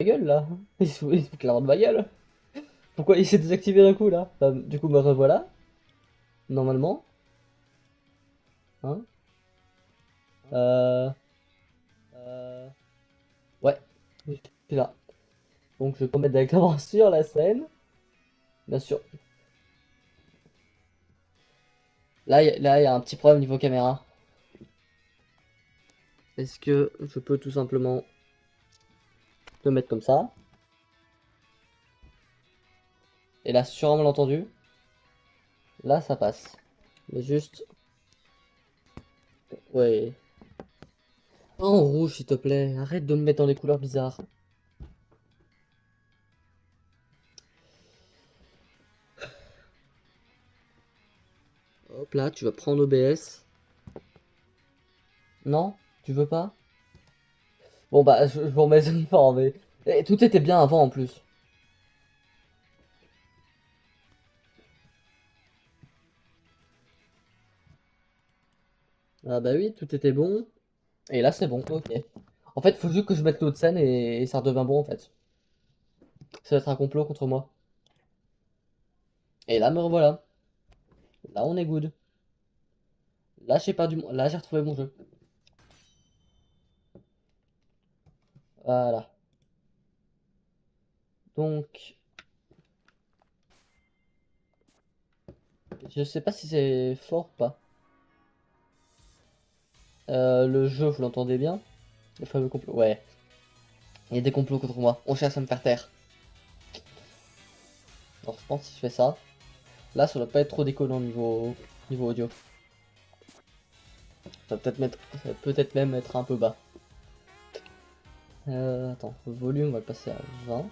Ma gueule là. Il se fout clairement de ma gueule. Pourquoi il s'est désactivé d'un coup là? Bah, du coup, me revoilà. Normalement. Hein? Euh... Ouais. Je suis là. Donc je peux mettre directement sur la scène. Bien sûr. Là, il y a un petit problème niveau caméra. Est-ce que je peux tout simplement le mettre comme ça? Et là, sur un malentendu, là, ça passe. Mais juste... Ouais. Oh, en rouge, s'il te plaît. Arrête de me mettre dans les couleurs bizarres. Hop là, tu vas prendre OBS. Non? Tu veux pas? Bon bah, je vous remets une fois, mais... Et tout était bien avant, en plus. Ah bah oui, tout était bon. Et là, c'est bon, ok. En fait, faut juste que je mette l'autre scène et ça redevient bon, en fait. Ça va être un complot contre moi. Et là, me revoilà. Là, on est good. Là, j'ai perdu Là, j'ai retrouvé mon jeu. Voilà. Donc, je sais pas si c'est fort ou pas. Le jeu, vous l'entendez bien? Le fameux complot. Ouais. Il y a des complots contre moi. On cherche à me faire taire. Alors, je pense que si je fais ça, là, ça doit pas être trop décollant niveau audio. Ça va peut-être même être un peu bas. Attends, le volume, on va le passer à 20.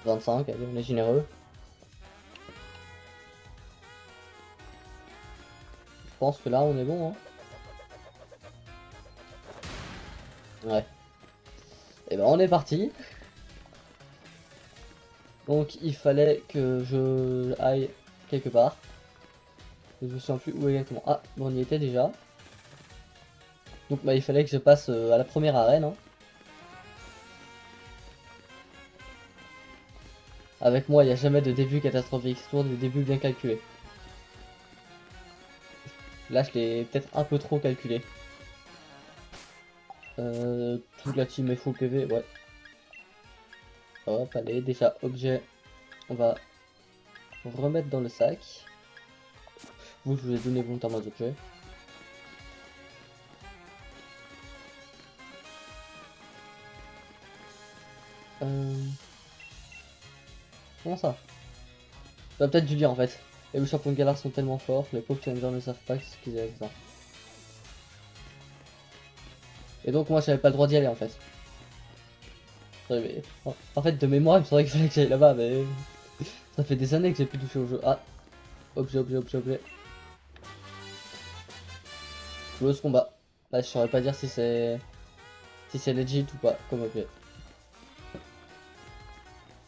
25, allez, on est généreux. Je pense que là, on est bon, hein. Ouais. Et ben, on est parti. Donc, il fallait que je aille quelque part. Je me souviens plus où exactement. Ah, bon, on y était déjà. Donc, bah, il fallait que je passe à la première arène, hein. Avec moi, il n'y a jamais de début catastrophique, c'est toujours des débuts bien calculés. Là, je l'ai peut-être un peu trop calculé. Toute la team est full PV, ouais. Hop, allez, déjà, objet, on va remettre dans le sac. Vous, je vous ai donné volontairement des objets. Comment ça? Ça va peut-être dû lire en fait. Les champions de galère sont tellement forts, les pauvres challengers ne savent pas ce qu'ils avaient ça. Et donc moi j'avais pas le droit d'y aller en fait. En fait de mémoire il me semblait qu'il fallait que j'aille là-bas mais... Ça fait des années que j'ai plus touché au jeu. Ah, objet. Close combat. Là je saurais pas dire si c'est... Si c'est legit ou pas comme objet.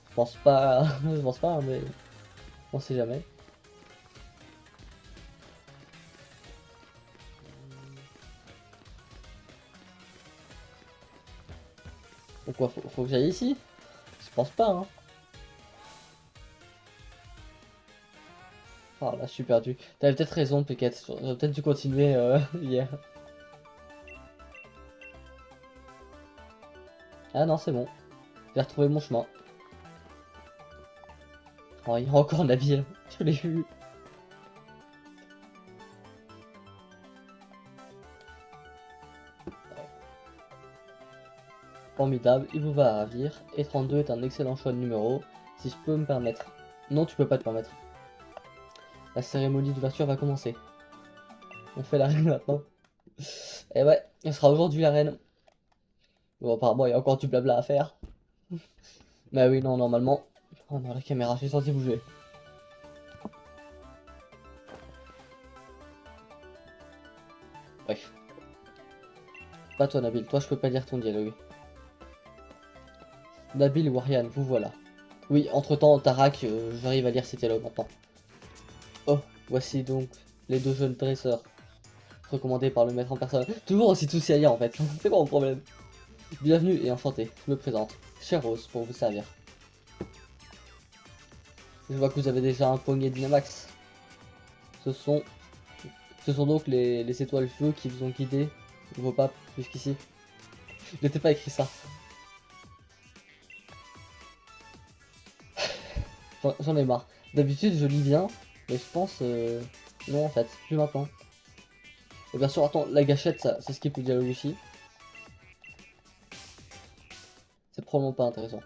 Je pense pas... je pense pas hein, mais... On sait jamais. Donc quoi, faut que j'aille ici? Je pense pas hein. Ah là je suis perdu. T'avais peut-être raison Piquette, j'aurais peut-être dû continuer hier. Ah non c'est bon. J'ai retrouvé mon chemin. Oh, il y a encore Nabil, je l'ai vu. Formidable, il vous va ravir. Et 32 est un excellent choix de numéro, si je peux me permettre. Non, tu peux pas te permettre. La cérémonie d'ouverture va commencer. On fait la reine maintenant. Et ouais, ce sera aujourd'hui la reine. Bon, apparemment, il y a encore du blabla à faire. Bah oui, non, normalement. Oh non, la caméra, j'ai senti bouger. Bref. Pas toi, Nabil. Toi, je peux pas lire ton dialogue. Nabil ou Ariane, vous voilà. Oui, entre-temps, Tarak, j'arrive à lire ses dialogues maintenant. Oh, voici donc les deux jeunes dresseurs. Recommandés par le maître en personne. Toujours aussi tous à lire en fait. C'est quoi mon problème? Bienvenue et enchanté. Je me présente. Cher Rose, pour vous servir. Je vois que vous avez déjà un poignet de Dynamax. Ce sont donc les étoiles feu qui vous ont guidé, vos papes, jusqu'ici. Je n'étais pas écrit ça. J'en ai marre. D'habitude, je lis bien, mais je pense... non, en fait, plus maintenant. Et bien sûr, attends, la gâchette, ça skip le dialogue aussi. C'est probablement pas intéressant.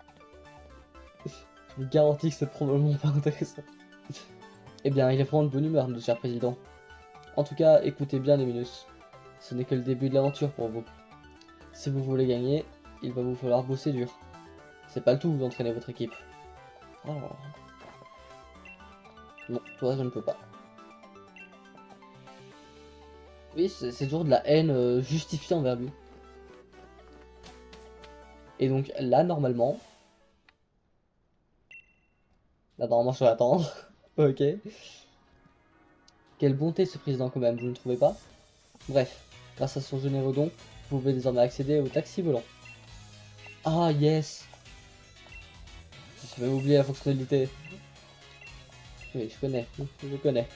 Je vous garantis que c'est probablement pas intéressant. Eh bien, il est vraiment de bonne humeur, notre cher président. En tout cas, écoutez bien les minus. Ce n'est que le début de l'aventure pour vous. Si vous voulez gagner, il va vous falloir bosser dur. C'est pas le tout d'entraîner votre équipe. Oh. Non, toi je ne peux pas. Oui, c'est toujours de la haine justifiée envers lui. Et donc là, normalement... Là, normalement, je vais attendre. Ok. Quelle bonté ce président quand même, vous ne trouvez pas? Bref, grâce à son généreux don, vous pouvez désormais accéder au taxi volant. Ah, yes! J'avais oublié la fonctionnalité. Oui, je connais.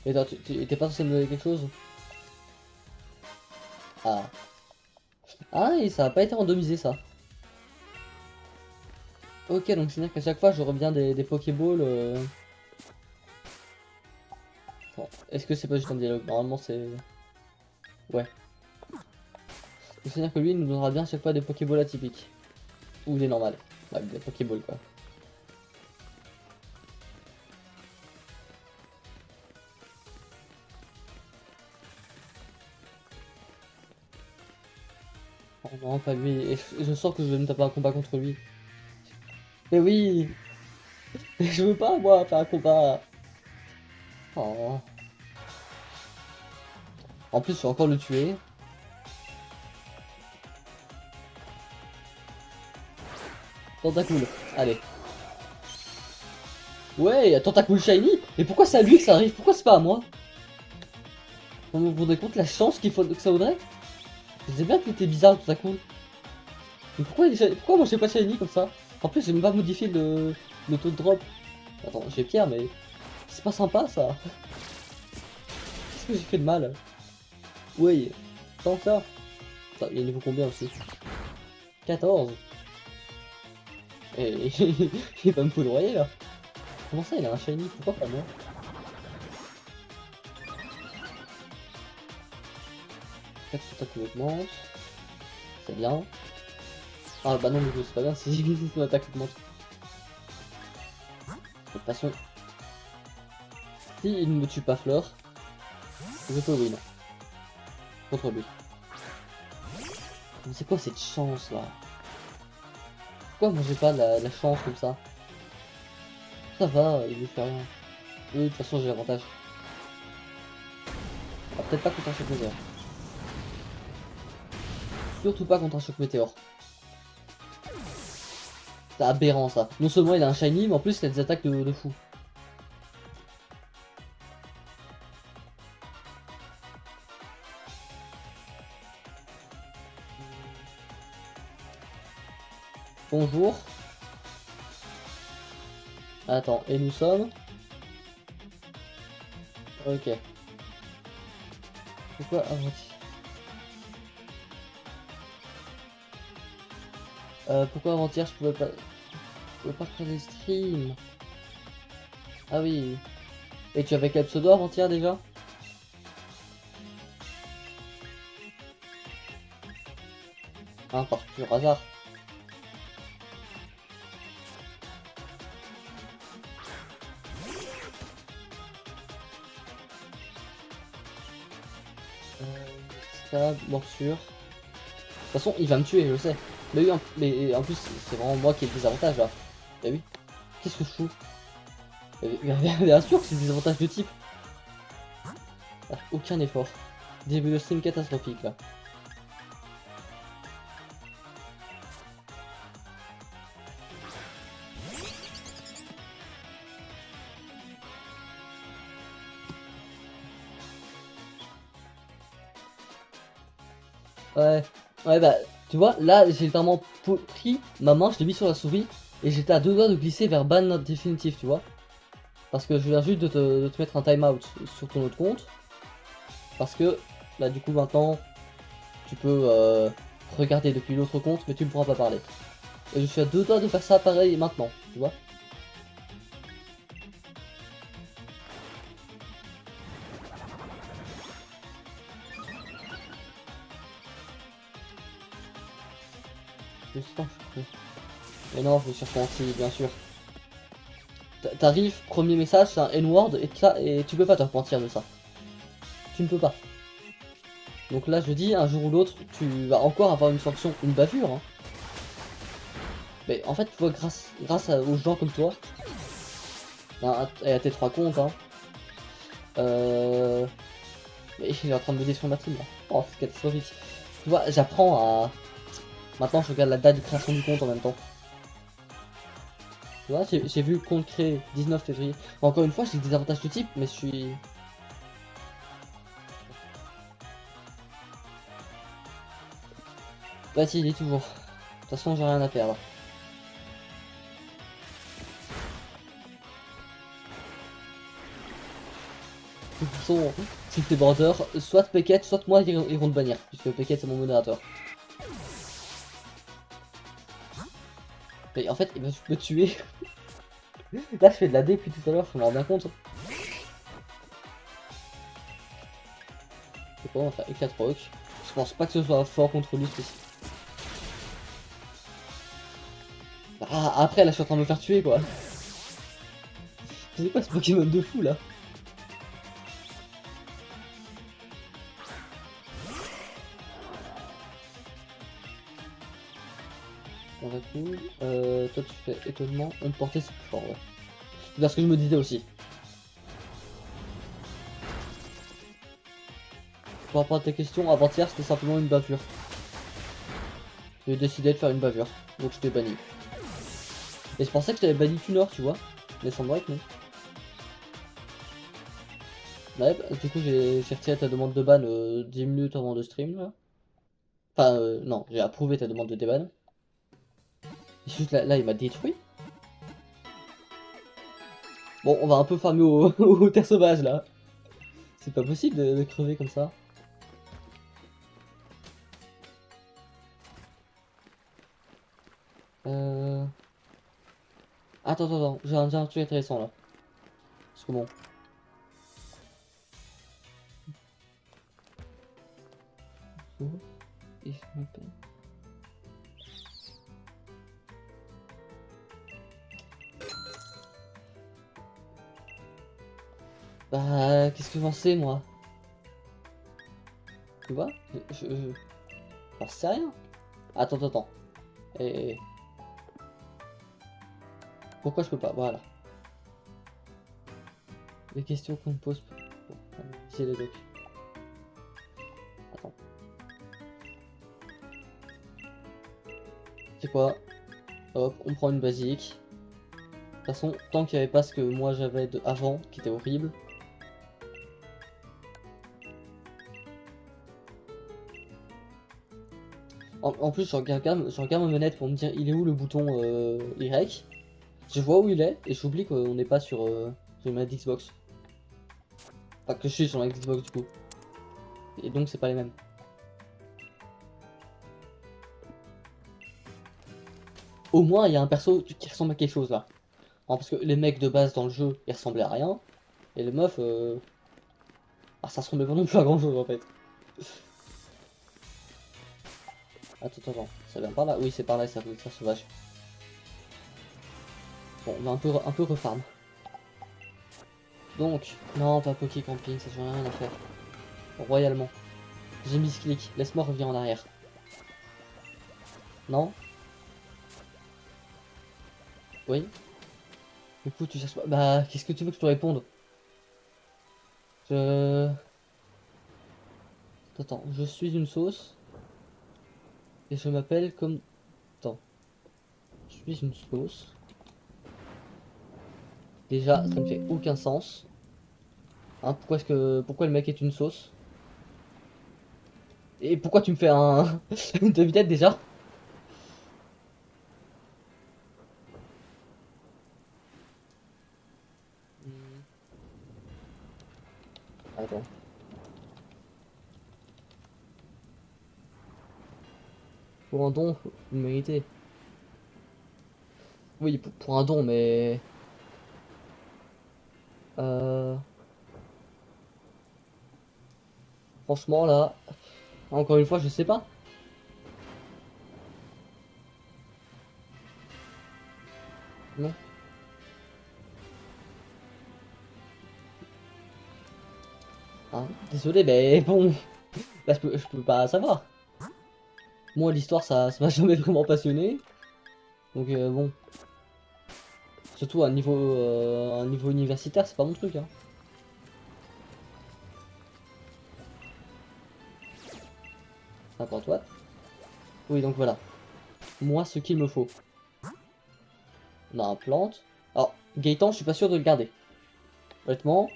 Et attends, tu étais pas censé me donner quelque chose? Ah. Ah, et ça a pas été randomisé ça. Ok, donc c'est-à-dire qu'à chaque fois je reviens des Pokéballs. Bon, est-ce que c'est pas juste un dialogue? Normalement c'est... Ouais. C'est-à-dire que lui il nous donnera bien à chaque fois des Pokéballs atypiques. Ou des normales. Ouais, des Pokéballs quoi. Oh non, pas lui. Et je sens que je vais me taper un combat contre lui. Mais oui! Je veux pas moi faire un combat. Oh. En plus je vais encore le tuer. Tentacool, allez. Ouais, Tentacool Shiny. Et pourquoi c'est à lui que ça arrive? Pourquoi c'est pas à moi? Vous vous rendez compte la chance qu'il faut que ça vaudrait? Je sais bien qu'il était bizarre Tentacool. Mais pourquoi moi j'ai pas Shiny comme ça? En plus j'ai même pas modifié le taux de drop. Attends, j'ai Pierre mais... C'est pas sympa ça. Qu'est-ce que j'ai fait de mal? Oui, tant que ça. Attends, il y a niveau combien aussi? 14. Et il va me foudroyer là. Comment ça il a un Shiny? Pourquoi pas moi? 4 attaques augmente. C'est bien. Ah bah non, mais c'est pas bien si son attaque augmente. De toute façon, si il ne me tue pas Fleur, je peux win. Contre lui. Mais c'est quoi cette chance là? Pourquoi moi j'ai pas la chance comme ça? Ça va, il lui fait rien. Oui, de toute façon j'ai l'avantage. Ah, peut-être pas contre un choc météore. Surtout pas contre un choc météore. C'est aberrant ça. Non seulement il a un shiny, mais en plus il a des attaques de fou. Bonjour. Attends, et nous sommes... Ok. Pourquoi avant-hier pourquoi avant-hier je pouvais pas faire des streams? Ah oui. Et tu avais quel pseudo avant-hier déjà? Hein, par pur hasard. Ça, morsure. De toute façon, il va me tuer, je sais. Mais oui, mais en plus, c'est vraiment moi qui ai le désavantage là. Bah oui. Qu'est-ce que je fous? Bien sûr que c'est le désavantage de type. Ah, aucun effort. Début de stream catastrophique là. Ouais, ouais bah, tu vois, là j'ai vraiment pris ma main, je l'ai mis sur la souris, et j'étais à deux doigts de glisser vers ban définitif, tu vois. Parce que je viens juste de te mettre un timeout sur ton autre compte. Parce que, là du coup maintenant, tu peux regarder depuis l'autre compte, mais tu ne pourras pas parler. Et je suis à deux doigts de faire ça pareil maintenant, tu vois. Je sens, je crois. Mais non, je me suis repenti, bien sûr. T'arrives, premier message, c'est un N-word, et tu peux pas te repentir de ça. Tu ne peux pas. Donc là, je dis, un jour ou l'autre, tu vas encore avoir une sanction, une bavure. Hein. Mais en fait, tu vois, grâce aux gens comme toi, et à tes trois comptes, hein, mais il est en train de me détruire ma team là. Oh, c'est catastrophique. Tu vois, j'apprends à... Maintenant, je regarde la date de création du compte en même temps. Tu vois, j'ai vu le compte créé 19 février. Encore une fois, j'ai des avantages de type, mais je suis... Vas-y, il est toujours. De toute façon, j'ai rien à perdre. De toute façon, si t'es border, soit Peckett, soit moi, ils vont te bannir. Puisque Peckett, c'est mon modérateur. Mais en fait, il va me tuer. Là, je fais de la D depuis tout à l'heure, je me rends bien compte. C'est quoi, on va faire éclat rock. Je pense pas que ce soit fort contre lui, Ah, après, là, je suis en train de me faire tuer, quoi. C'est quoi ce Pokémon de fou, là? On va tout. Toi, tu fais étonnement. On portait, c'est plus fort, ouais. C'est bien ce que je me disais aussi. Pour répondre à tes questions, avant-hier, c'était simplement une bavure. J'ai décidé de faire une bavure. Donc, je t'ai banni. Et je pensais que je t'avais banni qu'une heure, tu vois. Mais semblerait que non. Ouais, bah, du coup, j'ai retiré ta demande de ban 10 minutes avant de stream, là. Enfin, non, j'ai approuvé ta demande de déban. Et juste là, il m'a détruit. Bon, on va un peu farmer au terre sauvage, là. C'est pas possible de crever comme ça. Euh... Attends, j'ai un truc intéressant, là. Parce que bon... Bah, qu'est-ce que j'en sais, moi? Tu vois? J'en sais rien. Attends. Et... Pourquoi je peux pas? Voilà. Les questions qu'on me pose... Bon, c'est les docs. Attends. C'est quoi? Hop, on prend une basique. De toute façon, tant qu'il n'y avait pas ce que moi j'avais avant, qui était horrible. En plus, je regarde ma manette pour me dire il est où le bouton Y. Je vois où il est et j'oublie qu'on n'est pas sur une manette Xbox. Enfin, que je suis sur la Xbox du coup. Et donc, c'est pas les mêmes. Au moins, il y a un perso qui ressemble à quelque chose là. Non, parce que les mecs de base dans le jeu, ils ressemblaient à rien. Et les meufs, ah, ça ressemblait pas non plus à grand chose en fait. Attends, ça vient par là? Oui, c'est par là, ça veut dire sauvage. Bon, on va un peu refarm. Donc, non, pas Poké Camping, ça j'en ai rien à faire. Royalement. J'ai mis ce clic, laisse-moi revenir en arrière. Non? Oui? Du coup, tu cherches pas. Bah, qu'est-ce que tu veux que je te réponde? Je... Attends, je suis une sauce. Et je m'appelle comme... Attends. Je suis une sauce. Déjà, ça ne fait aucun sens. Hein, pourquoi le mec est une sauce? Et pourquoi tu me fais un... une demi-tête déjà? Hmm, Attends. Pour un don, vous le méritez. Oui, pour un don, mais... Euh... Franchement, là... Encore une fois, je sais pas. Non. Hein, désolé, mais bon... Là, je peux pas savoir. Moi, l'histoire, ça m'a jamais vraiment passionné. Donc, bon... Surtout à un niveau universitaire, c'est pas mon truc, hein. N'importe quoi. Oui, donc voilà. Moi, ce qu'il me faut. On a un plante. Alors, Gaëtan, je suis pas sûr de le garder. Honnêtement,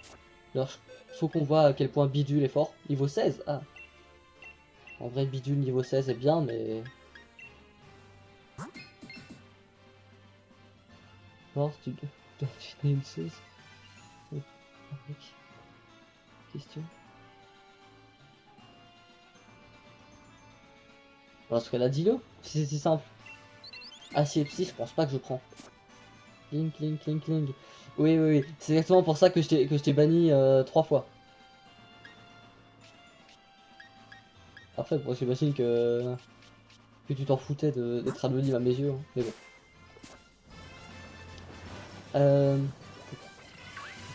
alors, faut qu'on voit à quel point Bidule est fort. Niveau 16, ah. En vrai, Bidule niveau 16 est bien, mais... Non, tu dois finir une 16. Oui, avec... Question. Parce qu'elle a dit le. C'est si simple. Acier psy, je pense pas que je prends. Cling, cling, cling, cling. Oui, oui, oui. C'est exactement pour ça que je t'ai banni 3 fois. Après, bon, j'imagine que tu t'en foutais d'être anonyme à mes yeux, hein. Mais bon. Euh...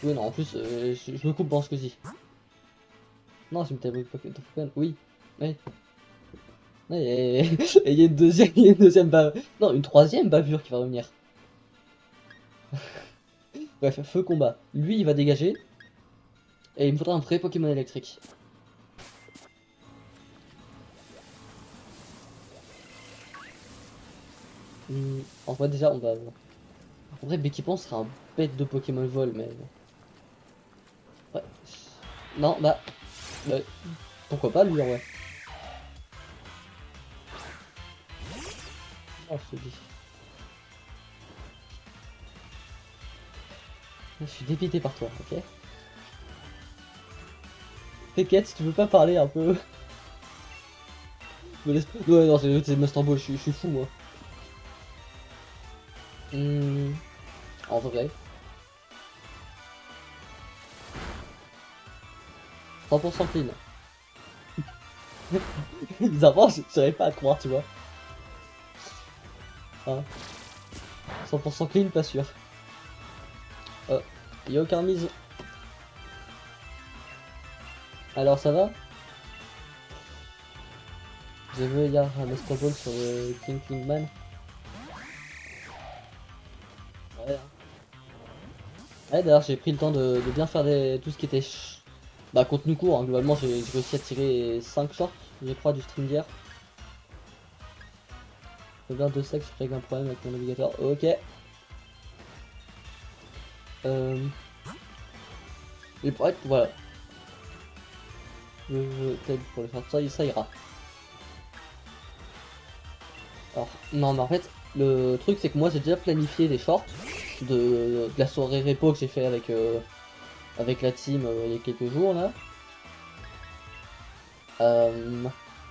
Oui, non, en plus, je me coupe dans ce que je dis. Non, c'est une table Pokémon. Oui. Oui. Ouais, et il y a une deuxième, il y a une deuxième non, une troisième bavure qui va revenir. Bref, feu combat. Lui, il va dégager. Et il me faudra un vrai Pokémon électrique. En vrai, déjà, on va... En vrai, Becky sera un bête de Pokémon vol, mais... Ouais. Non, bah, pourquoi pas, lui, en vrai. Oh, je te dis. Je suis dépité par toi, ok? T'inquiète, si tu veux pas parler un peu... Me laisse... Ouais, non, c'est Master Ball, je suis fou, moi. En vrai. 100% clean. Bizarrement, je savais pas à croire, tu vois. Hein. 100% clean, pas sûr. Y'a aucun mise. Alors ça va? Je veux y avoir un Master Ball sur le King Man. Ouais. Ouais, d'ailleurs j'ai pris le temps de bien faire tout ce qui était bah, contenu court, hein. Globalement j'ai réussi à tirer 5 shorts, je crois, du stream d'hier. Je viens de sexe, je règle un problème avec mon navigateur. Ok. Et pour être, voilà. Je t'aide pour le faire, ça ira. Alors, non mais en fait, le truc c'est que moi j'ai déjà planifié des shorts de la soirée repo que j'ai fait avec la team il y a quelques jours là.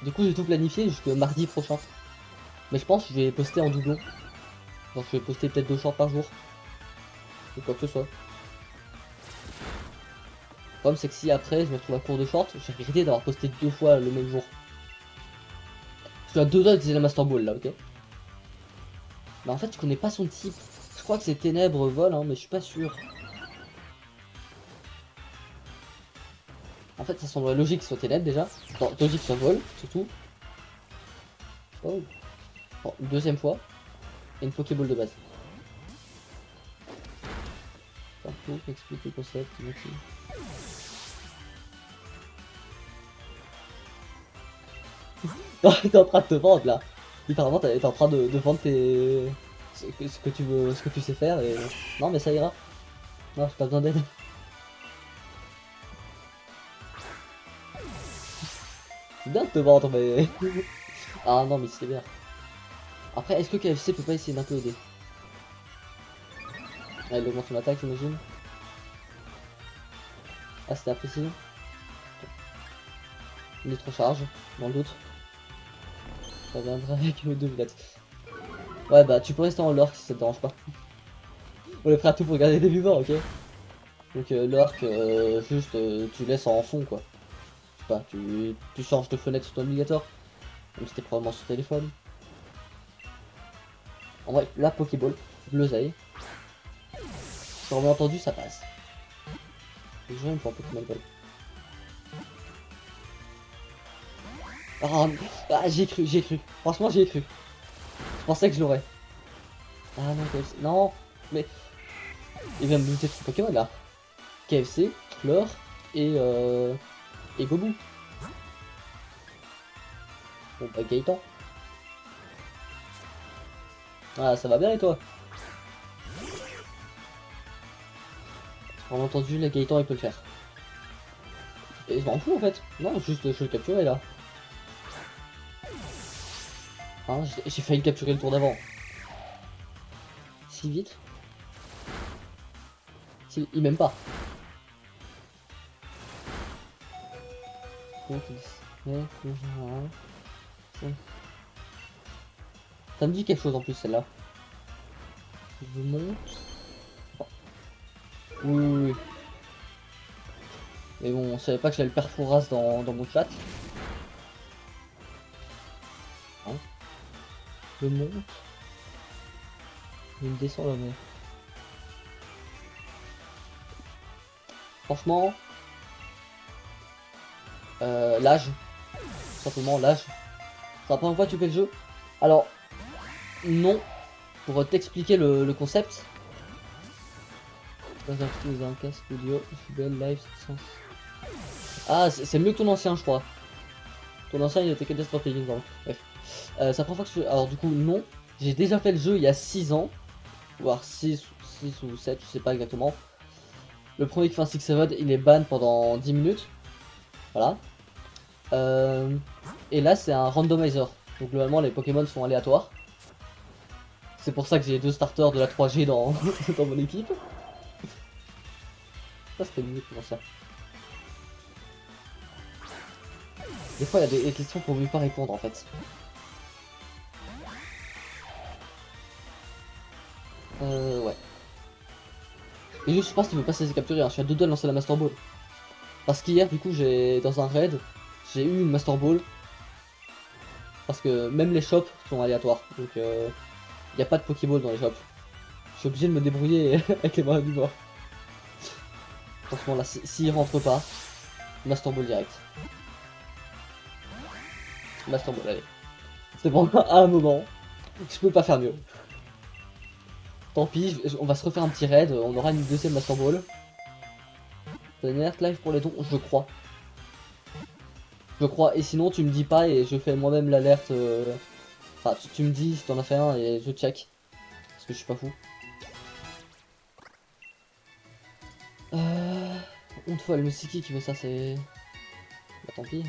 Du coup j'ai tout planifié jusqu'à mardi prochain. Mais je pense que je vais poster en doublon. Donc je vais poster peut-être 2 shorts par jour. Ou quoi que ce soit. Le problème c'est que si après je me retrouve à court de shorts, j'ai regretté d'avoir posté 2 fois le même jour. Je suis à 2 heures d'utiliser la Master Ball là, ok. Mais en fait je connais pas son type. Je crois que c'est ténèbres vol, hein, mais je suis pas sûr. En fait ça semblerait logique que ce soit ténèbres déjà. Non, logique que ce soit vol, surtout. Oh. Bon, deuxième fois. Et une Pokéball de base. Partout, explique le concept, motive. T'es en train de te vendre là. Littéralement, t'es en train de vendre tes... ce que tu veux, ce que tu sais faire et... Non mais ça ira. Non, j'ai pas besoin d'aide. C'est bien de te vendre mais... Ah non mais c'est bien. Après, est-ce que KFC peut pas essayer d'un peu aider? Ah, il augmente son attaque j'imagine. Ah c'était apprécié. Il est trop charge, dans le doute. Ça viendra avec deux billettes. Ouais bah tu peux rester en lurk si ça te dérange pas. On est prêt à tout pour garder des vivants, ok? Donc lurk, juste tu laisses en fond quoi. Je sais pas, tu changes de fenêtre sur ton navigateur. Même si t'es probablement sur téléphone. En vrai, la Pokéball, Bleuzaï. Sur bien entendu, ça passe. Les gens ils me font un Pokémon Ball. J'y ai cru, j'y ai cru. Franchement, j'y ai cru. Je pensais que je l'aurais. Ah non, KFC. Non, mais. Il vient de buter son Pokémon là. KFC, Fleur et Gobu. Bon bah Gaëtan. Ah ça va bien et toi? Bien entendu, le Gaëtan il peut le faire. Et je m'en fous en fait. Non, juste je le capturer là. Hein, j'ai failli capturer le tour d'avant. Si vite. Il m'aime pas. Ça me dit quelque chose en plus celle-là. Je monte. Oui. Mais bon, on savait pas que j'avais le Perforas dans mon chat. Hein, je monte. Il me descend là, mais. Franchement. L'âge. Simplement l'âge. C'est la première fois que tu fais le jeu. Alors, non. Pour t'expliquer le concept. Un casque audio, live, ah, c'est mieux que ton ancien, je crois. Ton ancien, il était catastrophique, bref. C'est la première fois que je... Alors, du coup, non. J'ai déjà fait le jeu il y a 6 ans. Voire 6 ou 7, je sais pas exactement. Le premier qui fait un 6-7, il est ban pendant 10 minutes. Voilà. Et là, c'est un randomizer. Donc, globalement, les Pokémon sont aléatoires. C'est pour ça que j'ai 2 starters de la 3G dans, dans mon équipe. Ça, c'était mieux pour ça. Des fois, il y a des questions qu'on ne veut pas répondre en fait. Ouais. Et juste, je pense qu'il veut pas se laisser capturer. Hein. Je suis à 2 doigts de lancer la Master Ball. Parce qu'hier, du coup, dans un raid, j'ai eu une Master Ball. Parce que même les shops sont aléatoires. Donc, il n'y a pas de Pokéball dans les shops. Je suis obligé de me débrouiller avec les moyens du bord. Franchement, là, s'il rentre pas, Master Ball direct. Master Ball, allez. C'est bon, à un moment, je peux pas faire mieux. Tant pis, on va se refaire un petit raid, on aura une deuxième Master Ball. T'as une alerte live pour les dons, je crois. Je crois, et sinon tu me dis pas et je fais moi-même l'alerte. Enfin, tu me dis si t'en as fait un et je check. Parce que je suis pas fou. Honte folle, le c'est qui veut ça, c'est... Bah tant pis,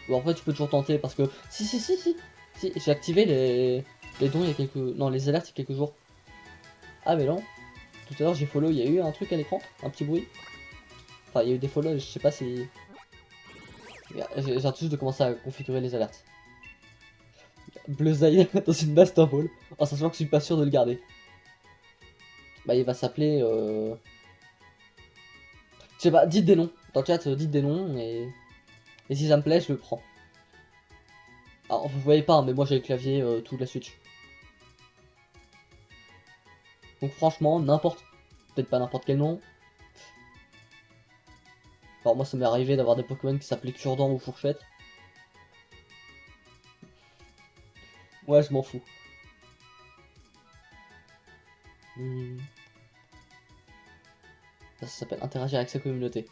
Bon, en fait, tu peux toujours tenter parce que... Si, j'ai activé les dons il y a quelques... Non, les alertes il y a quelques jours. Ah mais non. Tout à l'heure j'ai follow, il y a eu un truc à l'écran, un petit bruit. Enfin, il y a eu des follow, je sais pas si... J'ai juste de commencer à configurer les alertes. Bleuzaï dans une Master Ball, en sachant que je suis pas sûr de le garder. Bah il va s'appeler... Je sais pas, dites des noms. Dans le chat, dites des noms et si ça me plaît, je le prends. Alors vous voyez pas, mais moi j'ai le clavier tout de la Switch. Donc franchement, n'importe... Peut-être pas n'importe quel nom. Alors moi ça m'est arrivé d'avoir des Pokémon qui s'appelaient Cure-dent ou Fourchette. Ouais, je m'en fous. Ça s'appelle interagir avec sa communauté.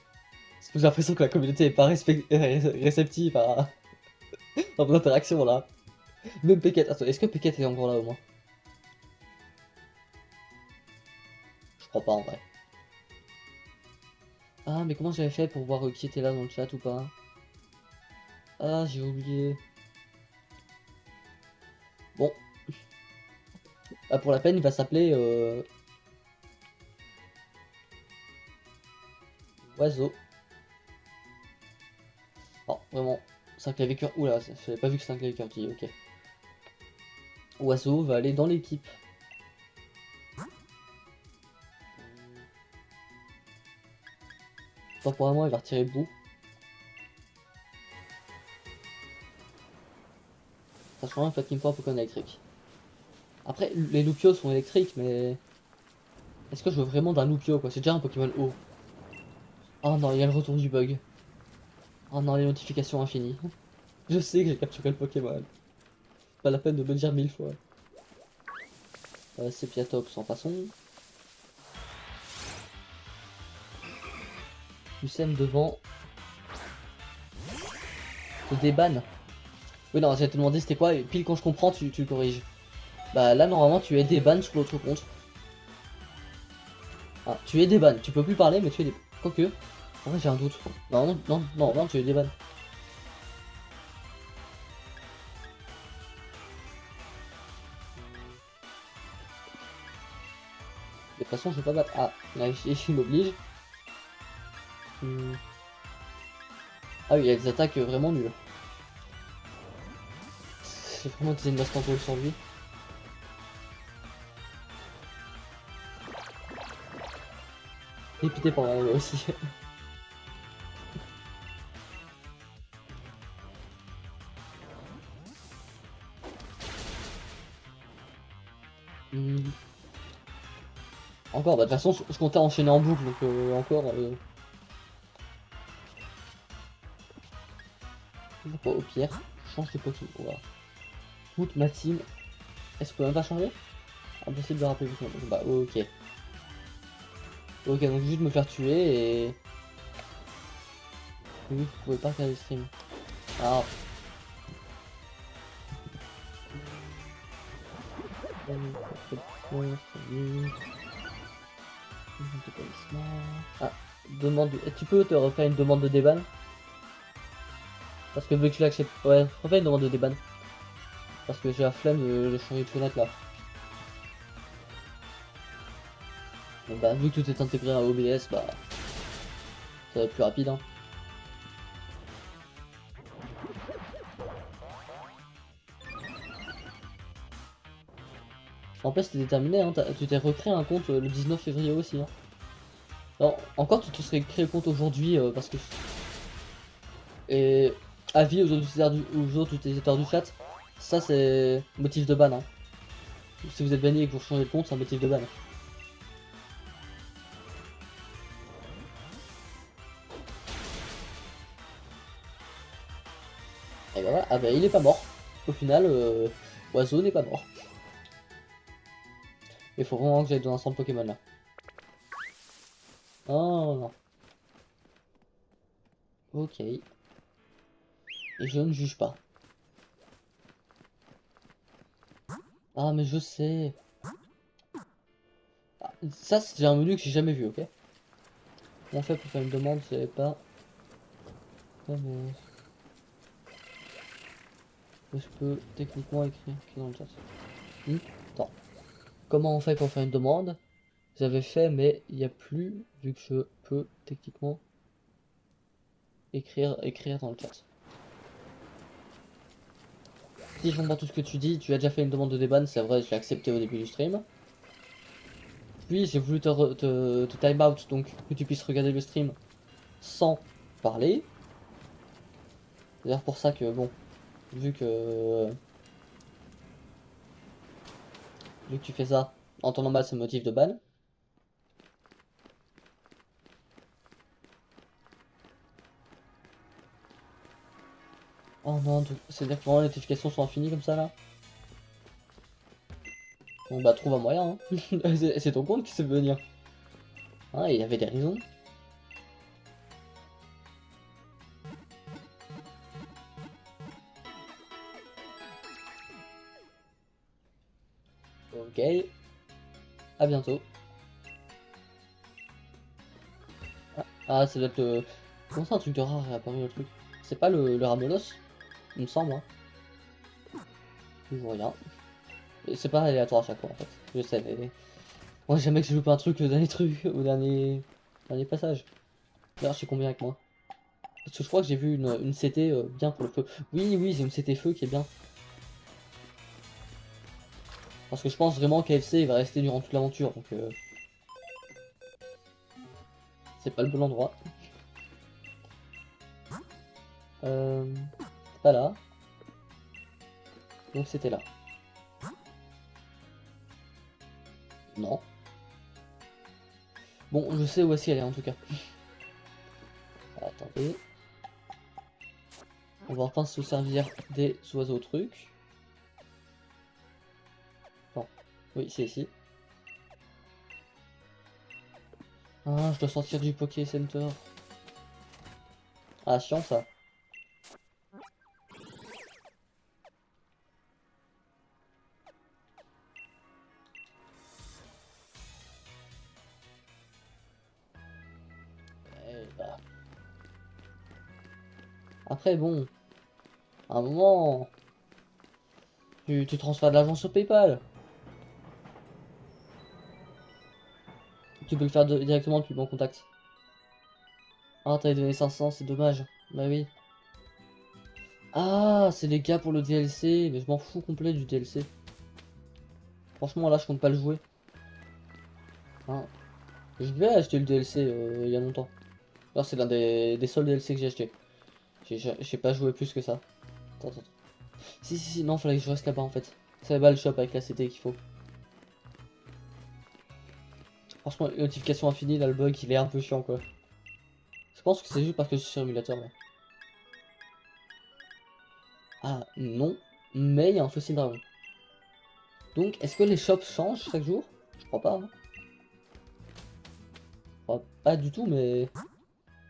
Parce que j'ai l'impression que la communauté est pas réceptive à vos interactions là. Même Peckett. Attends, est-ce que Peckett est encore là au moins? Je crois pas en vrai. Ah, mais comment j'avais fait pour voir qui était là dans le chat ou pas? Ah, j'ai oublié. Bon. Ah, pour la peine, il va s'appeler Oiseau. Oh, vraiment. C'est un clavier cœur. Oula, j'avais pas vu que c'était un clavier cœur qui. Ok. Oiseau va aller dans l'équipe. Temporairement, il va retirer Boo. Ça change en fait qu'il me faut un Pokémon électrique. Après, les Lupios sont électriques, mais... Est-ce que je veux vraiment d'un Lupio, quoi? C'est déjà un Pokémon haut. Oh non, il y a le retour du bug. Oh non, les notifications infinies. Je sais que j'ai capturé le Pokémon. Pas la peine de me le dire 1000 fois. C'est Piatops sans façon. Lucem devant. Le déban. Oui, non, j'allais te demander c'était quoi, et pile quand je comprends, tu corriges. Bah là, normalement, tu es déban sur l'autre compte. Ah, tu es déban. Tu peux plus parler, mais tu es déban. Quoique. En vrai, j'ai un doute. Non, non, non, non, non, tu es déban. De toute façon, je vais pas battre. Ah, là, il m'oblige. Ah oui, il y a des attaques vraiment nulles. C'est vraiment utiliser une masse contrôle sur lui. Dépité par là aussi. Encore, bah de toute façon, je comptais enchaîner en boucle, donc encore. Au pire, je change de Pokémon. Voilà. Route, ma team. Est-ce qu'on peut même pas changer? Impossible de rappeler Pokémon. Bah, ok. Ok, donc juste me faire tuer et. Oui, vous pouvez pas faire le stream. Ah. Ah, demande. Tu peux te refaire une demande de déban? Parce que vu que tu l'acceptes. Ouais, refais une demande de déban. Parce que j'ai la flemme de changer de fenêtre là. Bon, bah, vu que tout est intégré à OBS, bah. Ça va être plus rapide, hein. En plus, t'es déterminé, hein. Tu t'es recréé un compte le 19 février aussi, hein. Alors, encore, tu te serais créé le compte aujourd'hui parce que. Et avis aux autres utilisateurs du chat, ça c'est motif de ban, hein. Si vous êtes banni et que vous changez de compte, c'est un motif de ban. Et bah voilà, ah bah il est pas mort. Au final, Oiseau n'est pas mort. Il faut vraiment que j'aille dans un centre Pokémon là. Oh non. Ok. Et je ne juge pas. Ah mais je sais. Ah, ça c'est un menu que j'ai jamais vu, ok? Comment on fait pour faire une demande, je savais pas. Comment je peux techniquement écrire dans le chat? Attends. Comment on fait pour faire une demande? J'avais fait, mais il n'y a plus, vu que je peux techniquement écrire dans le chat. Si je comprends tout ce que tu dis, tu as déjà fait une demande de déban, c'est vrai, je l'ai accepté au début du stream. Puis j'ai voulu te time out, donc que tu puisses regarder le stream sans parler. C'est d'ailleurs pour ça que, bon, vu que, vu que tu fais ça, en temps normal c'est motif de ban. Oh non, c'est-à-dire que vraiment les notifications sont infinies comme ça là? Donc bah trouve un moyen, hein. C'est ton compte qui sait venir. Ah, il y avait des raisons. Ok. À bientôt. Ah, ça doit être le... Comment ça, un truc de rare est apparu, le truc? C'est pas le Ramolos? Il me semble, hein. Toujours rien. C'est pas aléatoire à chaque fois, en fait. Je sais, mais... Moi, jamais que je loupe un truc au dernier truc, au dernier passage. D'ailleurs, je sais combien avec moi. Parce que je crois que j'ai vu une CT bien pour le feu. Oui, oui, c'est une CT feu qui est bien. Parce que je pense vraiment qu'AFC il va rester durant toute l'aventure, donc c'est pas le bon endroit. C'est pas là. Donc c'était là. Non. Bon, je sais où est-ce qu'elle est en tout cas. Attendez. On va enfin se servir des oiseaux trucs. Non. Oui, c'est ici. Ah, je dois sortir du Poké Center. Ah, chiant ça. Eh bah. Après, bon. À un moment. Tu transfères de l'argent sur PayPal. Tu peux le faire directement depuis mon contact. Ah, t'avais donné 500, c'est dommage. Bah oui. Ah, c'est les gars pour le DLC, mais je m'en fous complet du DLC. Franchement, là, je compte pas le jouer. Hein. Je vais acheter le DLC il y a longtemps. Là, c'est l'un des seuls DLC que j'ai acheté. J'ai pas joué plus que ça. Attends. Si, non, fallait que je reste là-bas en fait. C'est là-bas le shop avec la CT qu'il faut. Franchement, notification infinie, là, le bug, il est un peu chiant quoi. Je pense que c'est juste parce que je suis sur émulateur là. Ah, non. Mais il y a un Faucine Dragon. Donc, est-ce que les shops changent chaque jour? Je crois pas. Hein. Je crois pas du tout, mais...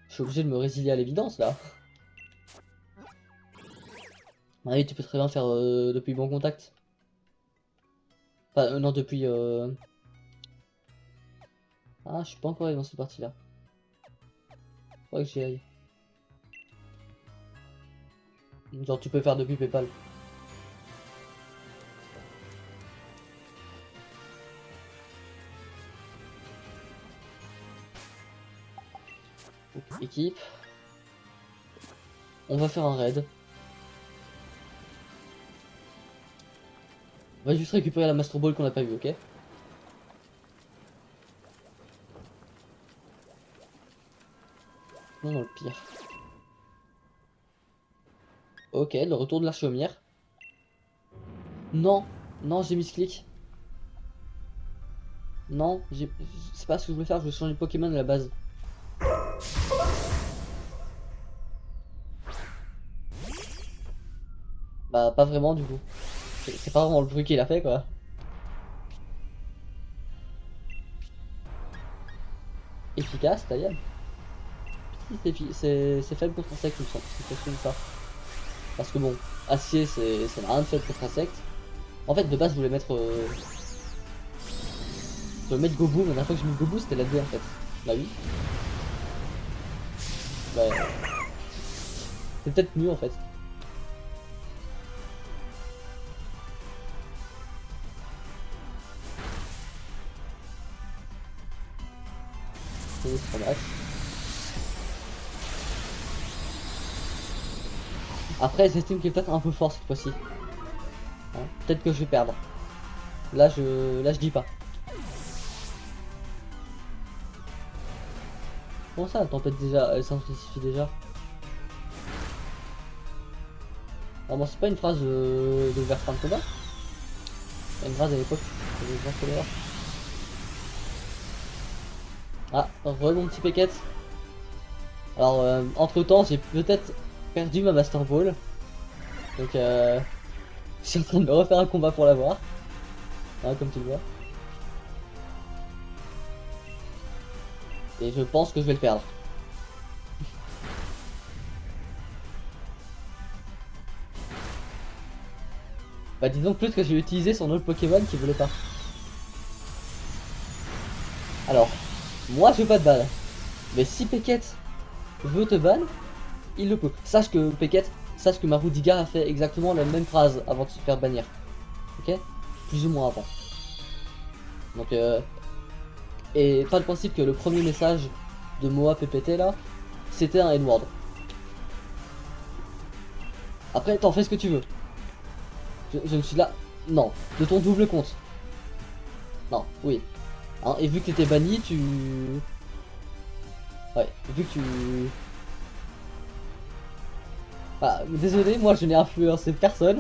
Je suis obligé de me résilier à l'évidence, là. Ah oui, tu peux très bien faire depuis bon contact. Enfin, non, depuis... Ah, je suis pas encore allé dans cette partie-là. Faudrait que j'y aille. Genre, tu peux faire depuis PayPal. Donc, équipe. On va faire un raid. On va juste récupérer la Master Ball qu'on n'a pas vu, ok? Non, le pire. Ok, le retour de l'Archomir. Non, non, j'ai mis ce clic. Non, c'est pas ce que je voulais faire, je voulais changer de Pokémon à la base. Bah, pas vraiment du coup. C'est pas vraiment le bruit qu'il a fait quoi. Efficace, d'ailleurs. C'est faible contre insecte, il me semble. C'est quelque chose de ça. Parce que bon, acier, ça n'a rien de faible contre insecte. En fait, de base, je voulais mettre. Je voulais mettre Gobu, mais la dernière fois que j'ai mis Gobu, c'était la 2 en fait. Bah oui. Bah. C'est peut-être mieux en fait. C'est match. Après, j'estime qu'il est peut-être un peu fort cette fois-ci. Hein, peut-être que je vais perdre. Là, je dis pas. Comment ça, la tempête déjà, elle s'intensifie déjà? Alors bon, c'est pas une phrase de Verfran Combat. C'est une phrase à l'époque de Verfran. Ah, re mon petit Peckett. Alors, entre temps, j'ai peut-être perdu ma Master Ball. Donc, je suis en train de me refaire un combat pour l'avoir. hein, comme tu le vois. Et je pense que je vais le perdre. Bah disons plus que j'ai utilisé son autre Pokémon qui voulait pas. Alors, moi je veux pas de ban. Mais si Peckett veut te ban, il le peut. Sache que Maroudiga a fait exactement la même phrase avant de se faire bannir. Ok? Plus ou moins avant. Donc et pas le principe que le premier message de Moa PPT là, c'était un N-word. Après, t'en fais ce que tu veux. Je ne suis là. Non, de ton double compte. Non, oui. Hein, et vu que t'étais banni, tu. Ouais, vu que tu. Ah, désolé, moi je n'ai influencé personne.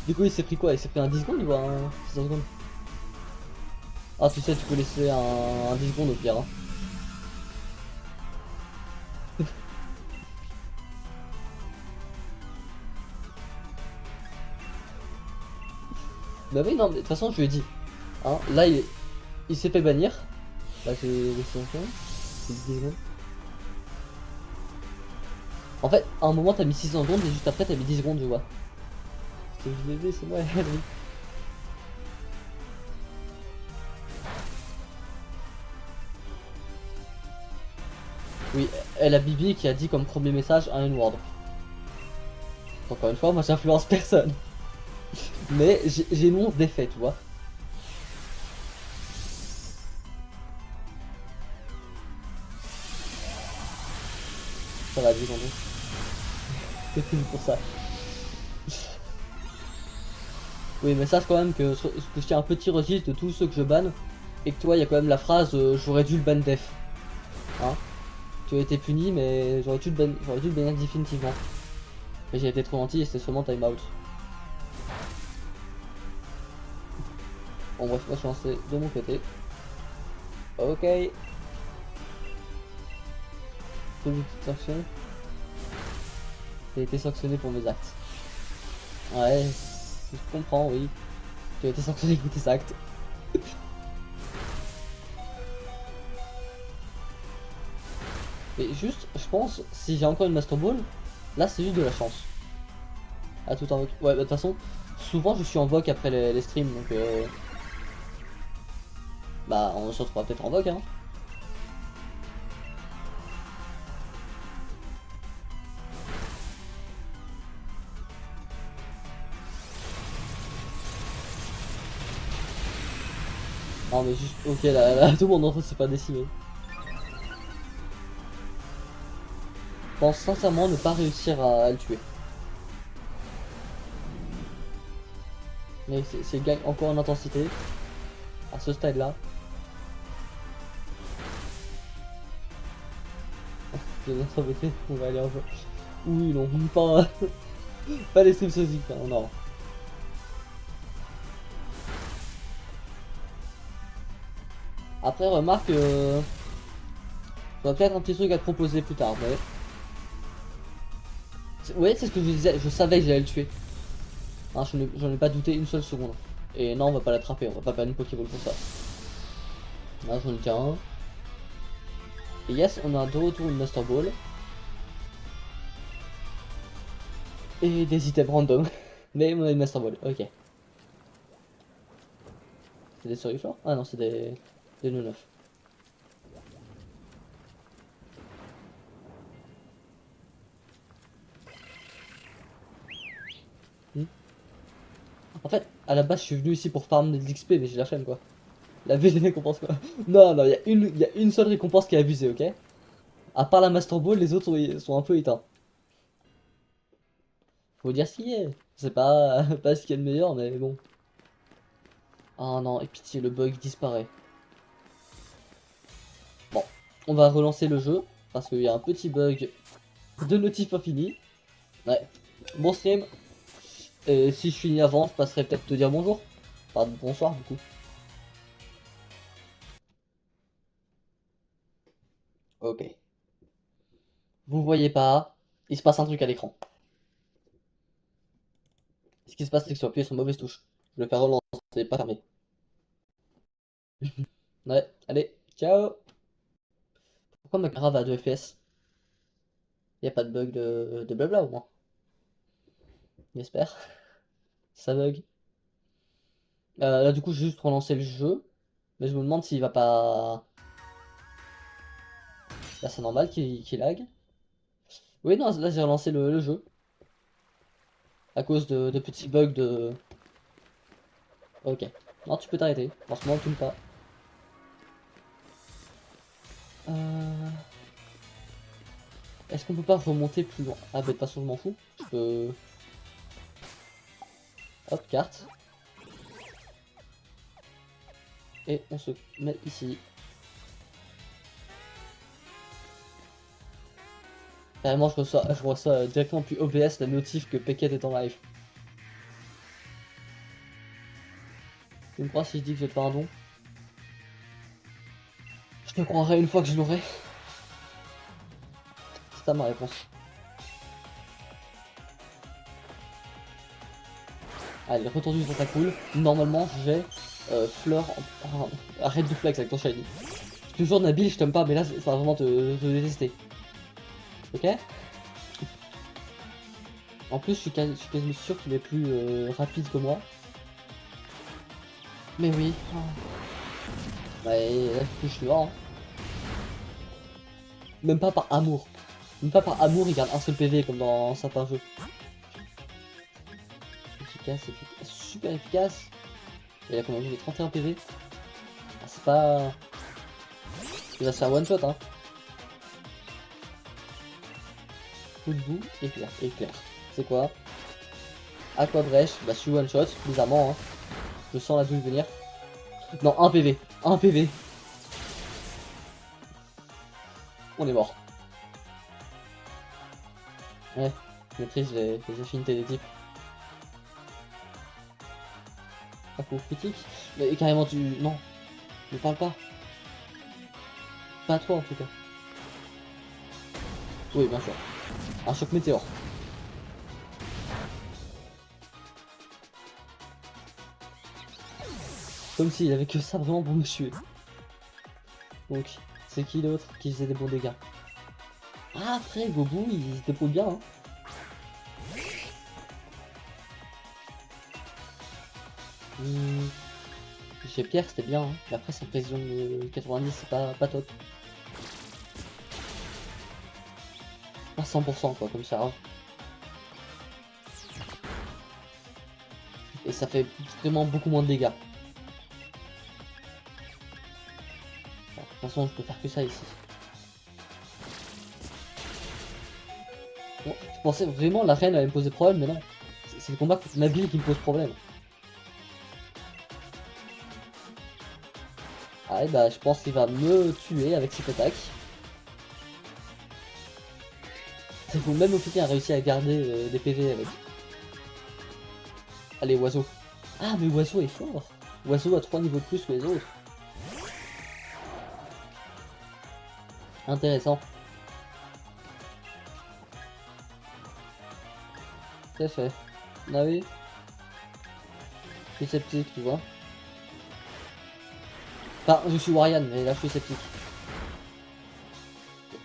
Du coup, il s'est pris quoi? Il s'est pris un 10 secondes ou un 6 secondes? Ah, tu sais, tu peux laisser un 10 secondes au pire. Hein. Bah oui, non, mais de toute façon, je lui ai dit. Hein, là, il s'est fait bannir. Là, j'ai laissé un peu. C'est 10 secondes. En fait, à un moment, t'as mis 6 secondes et juste après, t'as mis 10 secondes, je vois. Je l'ai dit, c'est moi. Oui, elle a Bibi qui a dit comme premier message un N-word. Encore une fois, moi j'influence personne. Mais j'énonce des faits, tu vois. Ça va, 10 secondes. C'est tout pour ça. Oui, mais sache quand même que je tiens un petit registre de tous ceux que je banne. Et que toi, il y a quand même la phrase j'aurais dû le ban def. Hein? Tu as été puni, mais j'aurais dû le bannir définitivement. Mais j'ai été trop gentil et c'était seulement time out. Bon, bref, moi je suis lancé de mon côté. Ok. Petite sanction. J'ai été sanctionné pour mes actes. Ouais, je comprends, oui. Tu as été sanctionné pour tes actes. Mais juste, je pense, si j'ai encore une Master Ball, là c'est juste de la chance. À tout invoque. Ouais, bah, de toute façon, souvent je suis en voc après les streams, donc bah on se retrouvera peut-être en voc, hein. Non mais juste, ok, là tout mon entre s'est pas décimé. Je pense sincèrement ne pas réussir à le tuer. Mais c'est gagne encore en intensité. À ce stade là. Je vais être embêté, on va aller en jeu. Oui non, pas, pas les streams sosiques, hein, non. Après remarque, j'aurais peut-être un petit truc à te proposer plus tard, mais... Ouais, c'est ce que je vous disais, je savais que j'allais le tuer. Hein, j'en ai pas douté une seule seconde. Et non, on va pas l'attraper, on va pas perdre une Pokéball pour ça. Là, j'en ai qu'un. Et yes, on a de retour une Master Ball. Et des items random. Mais on a une Master Ball, ok. C'est des Survivors? Ah non, c'est des 9. Hmm. En fait, à la base, je suis venu ici pour farm de l'XP, mais j'ai la flemme quoi. La vue des récompenses quoi. Non, non, il y a une seule récompense qui est abusée, ok? À part la Master Ball, les autres sont un peu éteints. Faut dire ce qui est. C'est pas, pas ce qui est le meilleur, mais bon. Ah non, et pitié, le bug disparaît. Bon, on va relancer le jeu, parce qu'il y a un petit bug de notif infini. Ouais, bon stream. Et si je finis avant, je passerai peut-être te dire bonjour. Enfin, bonsoir du coup. Ok. Vous voyez pas, il se passe un truc à l'écran. Ce qui se passe, c'est que je suis appuyé sur mauvaise touche. Je vais faire relancer, pas fermer. Ouais, allez, ciao. Pourquoi ma caméra va à 2 FPS? Y a pas de bug de blabla au moins. J'espère. Ça bug. Là du coup j'ai juste relancé le jeu. Mais je me demande s'il va pas... Là c'est normal qu'il lag. Oui non, là j'ai relancé le jeu. À cause de petits bugs de... Ok. Non tu peux t'arrêter. Franchement tu me pas. Euh... Est-ce qu'on peut pas remonter plus loin? Ah bah de toute façon je m'en fous. Je peux... Hop, carte. Et on se met ici. Carrément je reçois directement depuis OBS la notif que Peket est en live. Tu me crois si je dis que je vais te faire un don? Je te croirai une fois que je l'aurai. C'est ça ma réponse. Allez, retour du cool. Normalement, j'ai fleur. Arrête de flex avec ton shiny. Toujours Nabil, je t'aime pas, mais là, ça va vraiment te détester. Ok? En plus, je suis quasi sûr qu'il est plus rapide que moi. Mais oui. Bah, là, je suis mort. Hein. Même pas par amour. Même pas par amour, il garde un seul PV comme dans certains jeux. Efficace, super efficace. Il a combien de 31 PV. Ah, c'est pas... Il va se faire one shot hein. Coup de boue, éclair, éclair. C'est quoi? Aqua brèche, bah je suis one shot, bizarrement hein. Je sens la douille venir. Non, 1 PV, 1 PV. On est mort. Ouais, je maîtrise les affinités des types. Pas pour critique. Mais carrément tu... Non, ne parle pas. Pas à toi en tout cas. Oui, bien sûr. Un choc météore. Comme s'il avait que ça vraiment pour me tuer. Donc, c'est qui l'autre qui faisait des bons dégâts? Ah, après, Gobu, il se débrouille bien. Hein. Chez Pierre, c'était bien. Hein. Mais après, sa précision de 90, c'est pas top. Pas 100% quoi, comme ça. Hein. Et ça fait vraiment beaucoup moins de dégâts. De toute façon, je peux faire que ça ici. Bon, je pensais vraiment la reine allait me poser problème, mais non. C'est le combat contre Nabil qui me pose problème. Ah et bah je pense qu'il va me tuer avec cette attaque. C'est fou, même Ophitia a réussi à garder des PV avec. Allez, oiseau. Ah mais oiseau est fort. Oiseau a 3 niveaux de plus que les autres. Intéressant. C'est fait. Ah oui. Je suis sceptique, tu vois. Enfin, je suis Warrior, mais là je suis sceptique.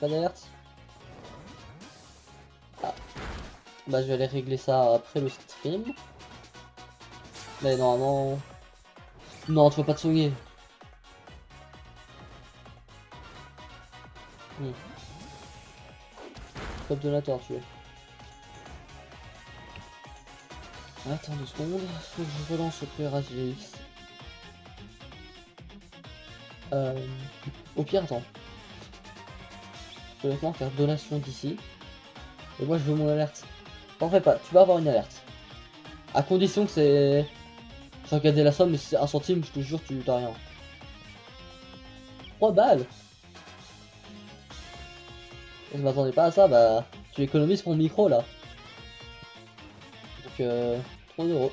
Pas d'alerte. Ah. Bah je vais aller régler ça après le stream. Mais normalement... Non, tu vas pas te soigner. Top donateur, tu es. Attends 2 secondes, faut que je relance le player AGX. Au pire, attends. Je peux honnêtement faire donation d'ici. Et moi je veux mon alerte. T'en fais pas, tu vas avoir une alerte. À condition que c'est... J'ai regardé la somme, mais si c'est 1 centime, je te jure, tu t'as rien. 3 balles. Je m'attendais pas à ça, bah... Tu économises mon micro là. Donc 3 euros.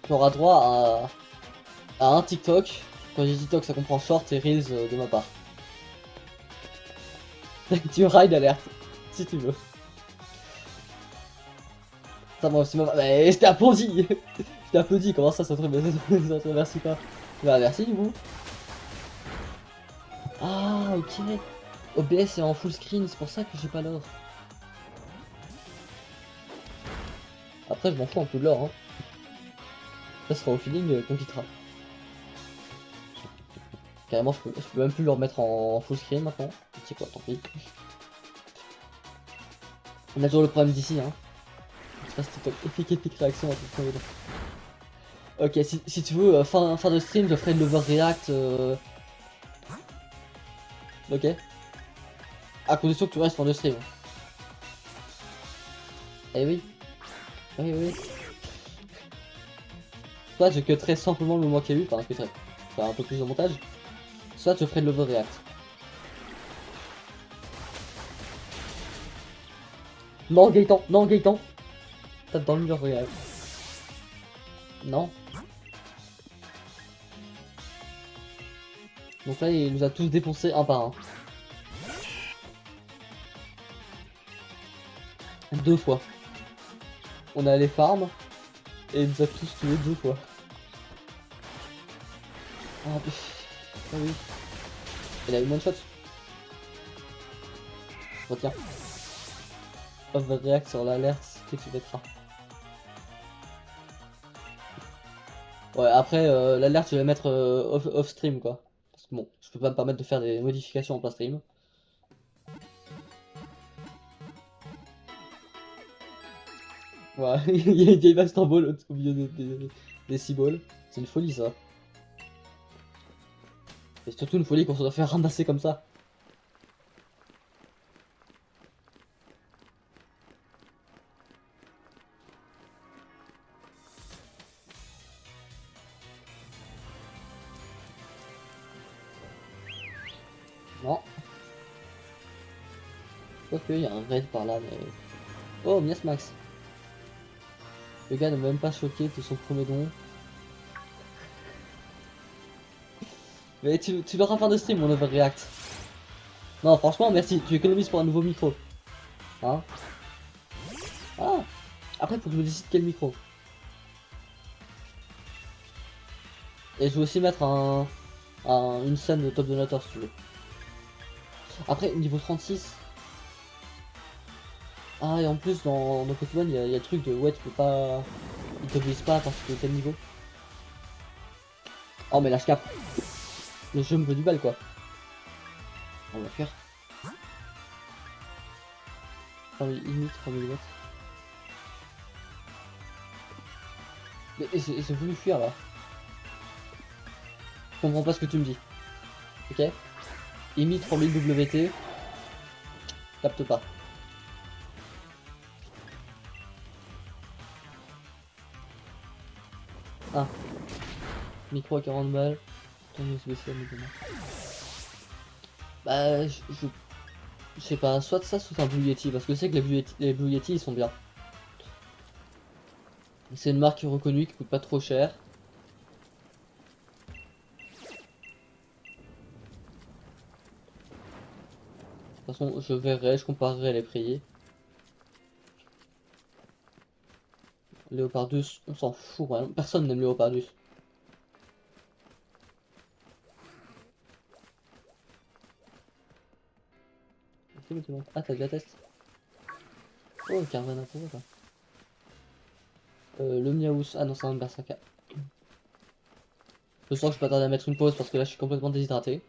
Tu auras droit à un TikTok. Quand je dis TikTok, ça comprend short et reels de ma part. Tu ride alerte, si tu veux. Ça moi aussi, mais je t'ai applaudi. Je t'ai applaudi, comment ça te remercie pas? Bah merci du coup. Ah ok. OBS est en full screen, c'est pour ça que j'ai pas l'or. Après je m'en fous un peu de l'or hein. Ça sera au feeling qu'on quittera. Carrément je peux même plus le remettre en full screen maintenant. Tu sais quoi, tant pis. On a toujours le problème d'ici hein. Je fasse TikTok épique réaction à tout le monde. Ok, si tu veux, fin de stream, je ferai de l'overreact. Ok. À condition que tu restes fin de stream. Eh oui. Oui, oui. Soit je cutterai simplement le moment qu'il y a eu, enfin, cutterai. Faire un peu plus de montage. Soit je ferai de l'overreact. Non, Gaëtan, non, Gaëtan. Tape dans le mur, regarde. Non. Donc là, il nous a tous défoncés un par un. 2 fois. On a les farms. Et il nous a tous tués 2 fois. Ah, ah oui. Il a eu one shot. Retiens. Overreact sur l'alerte que tu mettras. Ouais, après, l'alerte, je vais la mettre off stream quoi. Parce que bon, je peux pas me permettre de faire des modifications en plein stream. Voilà, il y a une vieille vache en ball au milieu des 6 balls. C'est une folie ça. Et surtout une folie qu'on se doit faire ramasser comme ça. Non. Quoique, il y a un raid par là, mais... Oh, Mias Max. Le gars n'est même pas choqué de son premier don. Mais tu l'auras fin de stream, mon overreact. Non, franchement, merci. Tu économises pour un nouveau micro. Hein? Ah! Après, faut que je me décide quel micro. Et je vais aussi mettre une scène de top donateur si tu veux. Après, niveau 36. Ah, et en plus, dans Pokémon, il y a le truc de ouais, tu peux pas. Ils t'obligent pas à partir de tel niveau. Oh, mais lâche cap. Le jeu me veut du bal quoi. On va faire. Ah oui, limite 3000 watts. Mais j'ai voulu fuir là. Je comprends pas ce que tu me dis. Ok? IMI 3000 WT. Capte pas. Ah. Micro à 40 balles. Ton USB bah, je sais pas, soit ça, soit un Blue Yeti, parce que c'est que les Blue Yeti ils sont bien. C'est une marque reconnue qui coûte pas trop cher. De toute façon, je verrai, je comparerai les prix. Léopardus, on s'en fout, hein. Personne n'aime Léopardus. Ah, t'as déjà testé. Oh, Carvana pour ça. Le Miaous, ah non, c'est un Berserker. Je sens que je peux pas tarder à mettre une pause parce que là je suis complètement déshydraté.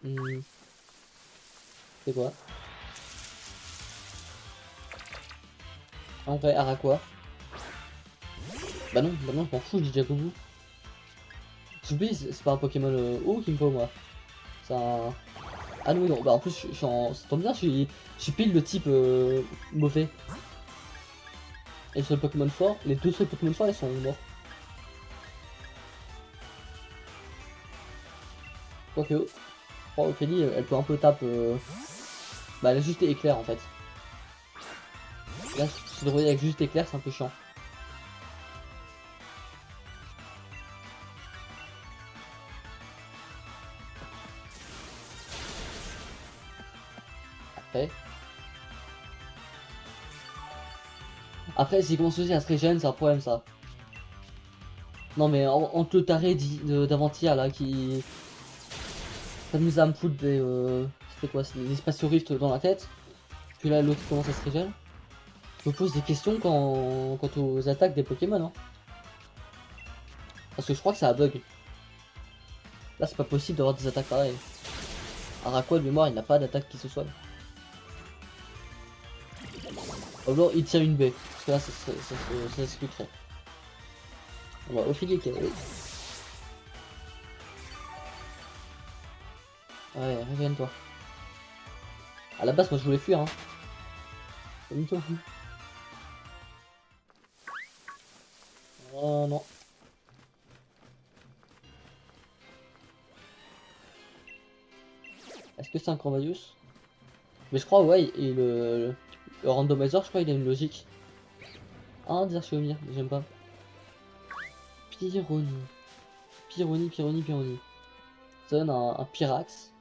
C'est quoi? En vrai, Araquois. Bah non, je m'en fous, je dis Jacobu. J'oublie, c'est pas un Pokémon haut qu'il me faut moi. C'est un... Ah non, non, bah en plus, je suis en... ça tombe bien, je suis pile de type mauvais. Et sur le Pokémon fort, les deux seuls Pokémon forts, ils sont morts. Quoique, oh, Ophélie, elle peut un peu taper... Bah elle a juste éclair en fait. Là, se débrouiller avec juste éclair, c'est un peu chiant. après. Après, s'il commence aussi à se régénérer, c'est un problème ça. Non mais entre le taré d'avant-hier là qui s'amuse à me foutre des... c'était quoi? Des espaces rift dans la tête. Puis là l'autre commence à se régénérer. Je me pose des questions quant aux attaques des Pokémon. Hein. Parce que je crois que ça a bug. Là c'est pas possible d'avoir des attaques pareilles. Araquois de mémoire il n'a pas d'attaque qui se soigne. Ou alors il tire une baie. Parce que là ça s'expliquerait. On va Ophidique. Ouais, reviens-toi. À la base, moi je voulais fuir. Hein. Pas du tout. Oh non. Est-ce que c'est un Corvalius? Mais je crois, ouais, et le randomizer, je crois, il a une logique. Ah, des Archeomir, mais j'aime pas. Pyroni. Pyroni. Ça donne un Pyrax.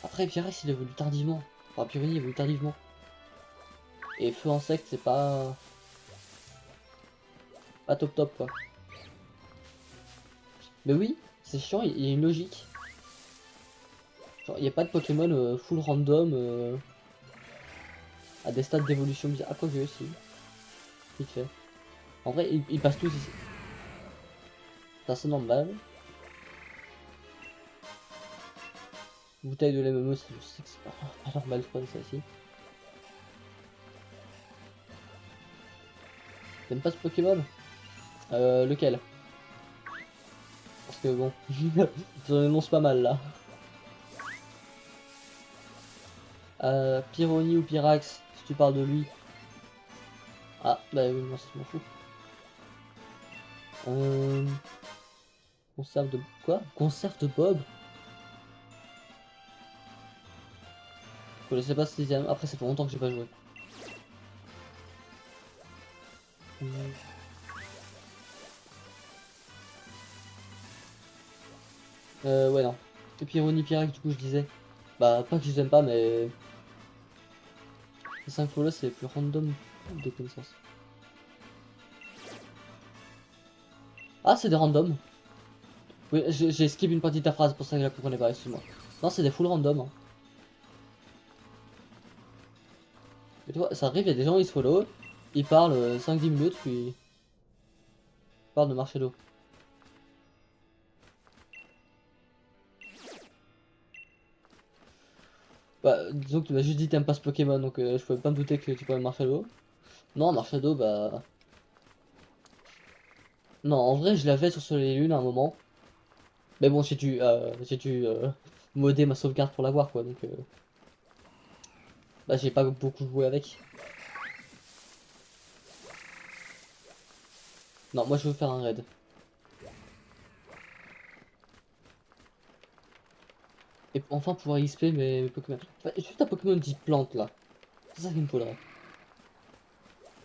Après, Pyrax il évolue tardivement. Enfin, Pyroni évolue tardivement. Et Feu Insecte, c'est pas. Pas top quoi. Mais oui, c'est chiant, il y a une logique. Genre, il n'y a pas de Pokémon full random à des stades d'évolution bizarres. Ah, quoi, j'ai aussi. Vite fait. En vrai, ils passent tous ici. C'est assez normal. Bouteille de lait je sais que c'est pas normal, je crois, ça ici. T'aimes pas ce Pokémon? Lequel? Parce que bon, j'en annonce pas mal là. Pyroni ou Pyrax, si tu parles de lui. Ah, bah oui, moi ça je m'en fous. Conserve de... Quoi? Conserve de Bob? Je sais pas si... Après ça fait longtemps que j'ai pas joué. Ouais non. Et Pyroni, Pyrax du coup je disais. Bah pas que je les aime pas mais... Les 5 là c'est les plus random des connaissances. Ah c'est des randoms. Oui j'ai skip une partie de ta phrase pour ça que je la comprenais pas, excuse-moi. Non c'est des full random. Hein. Et tu vois, ça arrive, il y a des gens ils se follow, ils parlent 5-10 minutes puis... Ils parlent de Marshmallow. Bah, disons que tu m'as juste dit t'aimes pas ce Pokémon, donc je pouvais pas me douter que tu parlais Marshmallow. Non, Marshmallow, bah... Non, en vrai, je l'avais sur Soleil et Lune à un moment. Mais bon, j'ai dû modder ma sauvegarde pour l'avoir, quoi, donc... Bah, j'ai pas beaucoup joué avec. Non, moi je veux faire un raid. Et enfin pouvoir XP mes Pokémon. Enfin, juste un Pokémon dit plante, là. C'est ça qu'il me faudrait.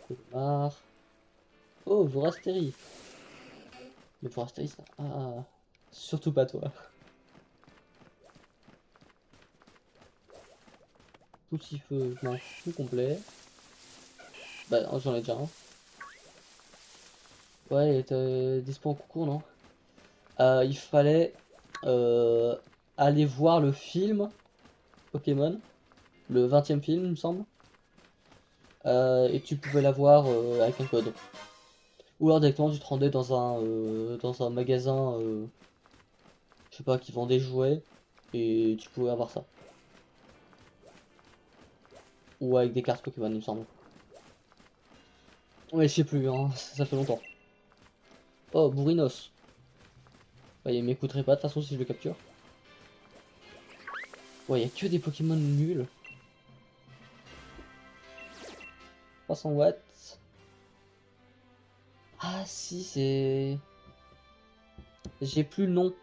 Colmar. Oh, Vorastéry. Mais Vorastéry, ça... Ah... Surtout pas toi. Petit feu, je m'en fous complet. Bah, j'en ai déjà un. Ouais, il était dispo en concours, non? Il fallait aller voir le film Pokémon, le 20e film, il me semble. Et tu pouvais l'avoir avec un code. Ou alors directement tu te rendais dans un magasin, je sais pas, qui vendait des jouets, et tu pouvais avoir ça. Ou avec des cartes Pokémon, il me semble. Ouais, je sais plus, hein, ça fait longtemps. Oh, Bourrinos. Bah, il m'écouterait pas de toute façon si je le capture. Ouais, y a que des Pokémon nuls. 300 watts. Ah si, c'est... J'ai plus le nom.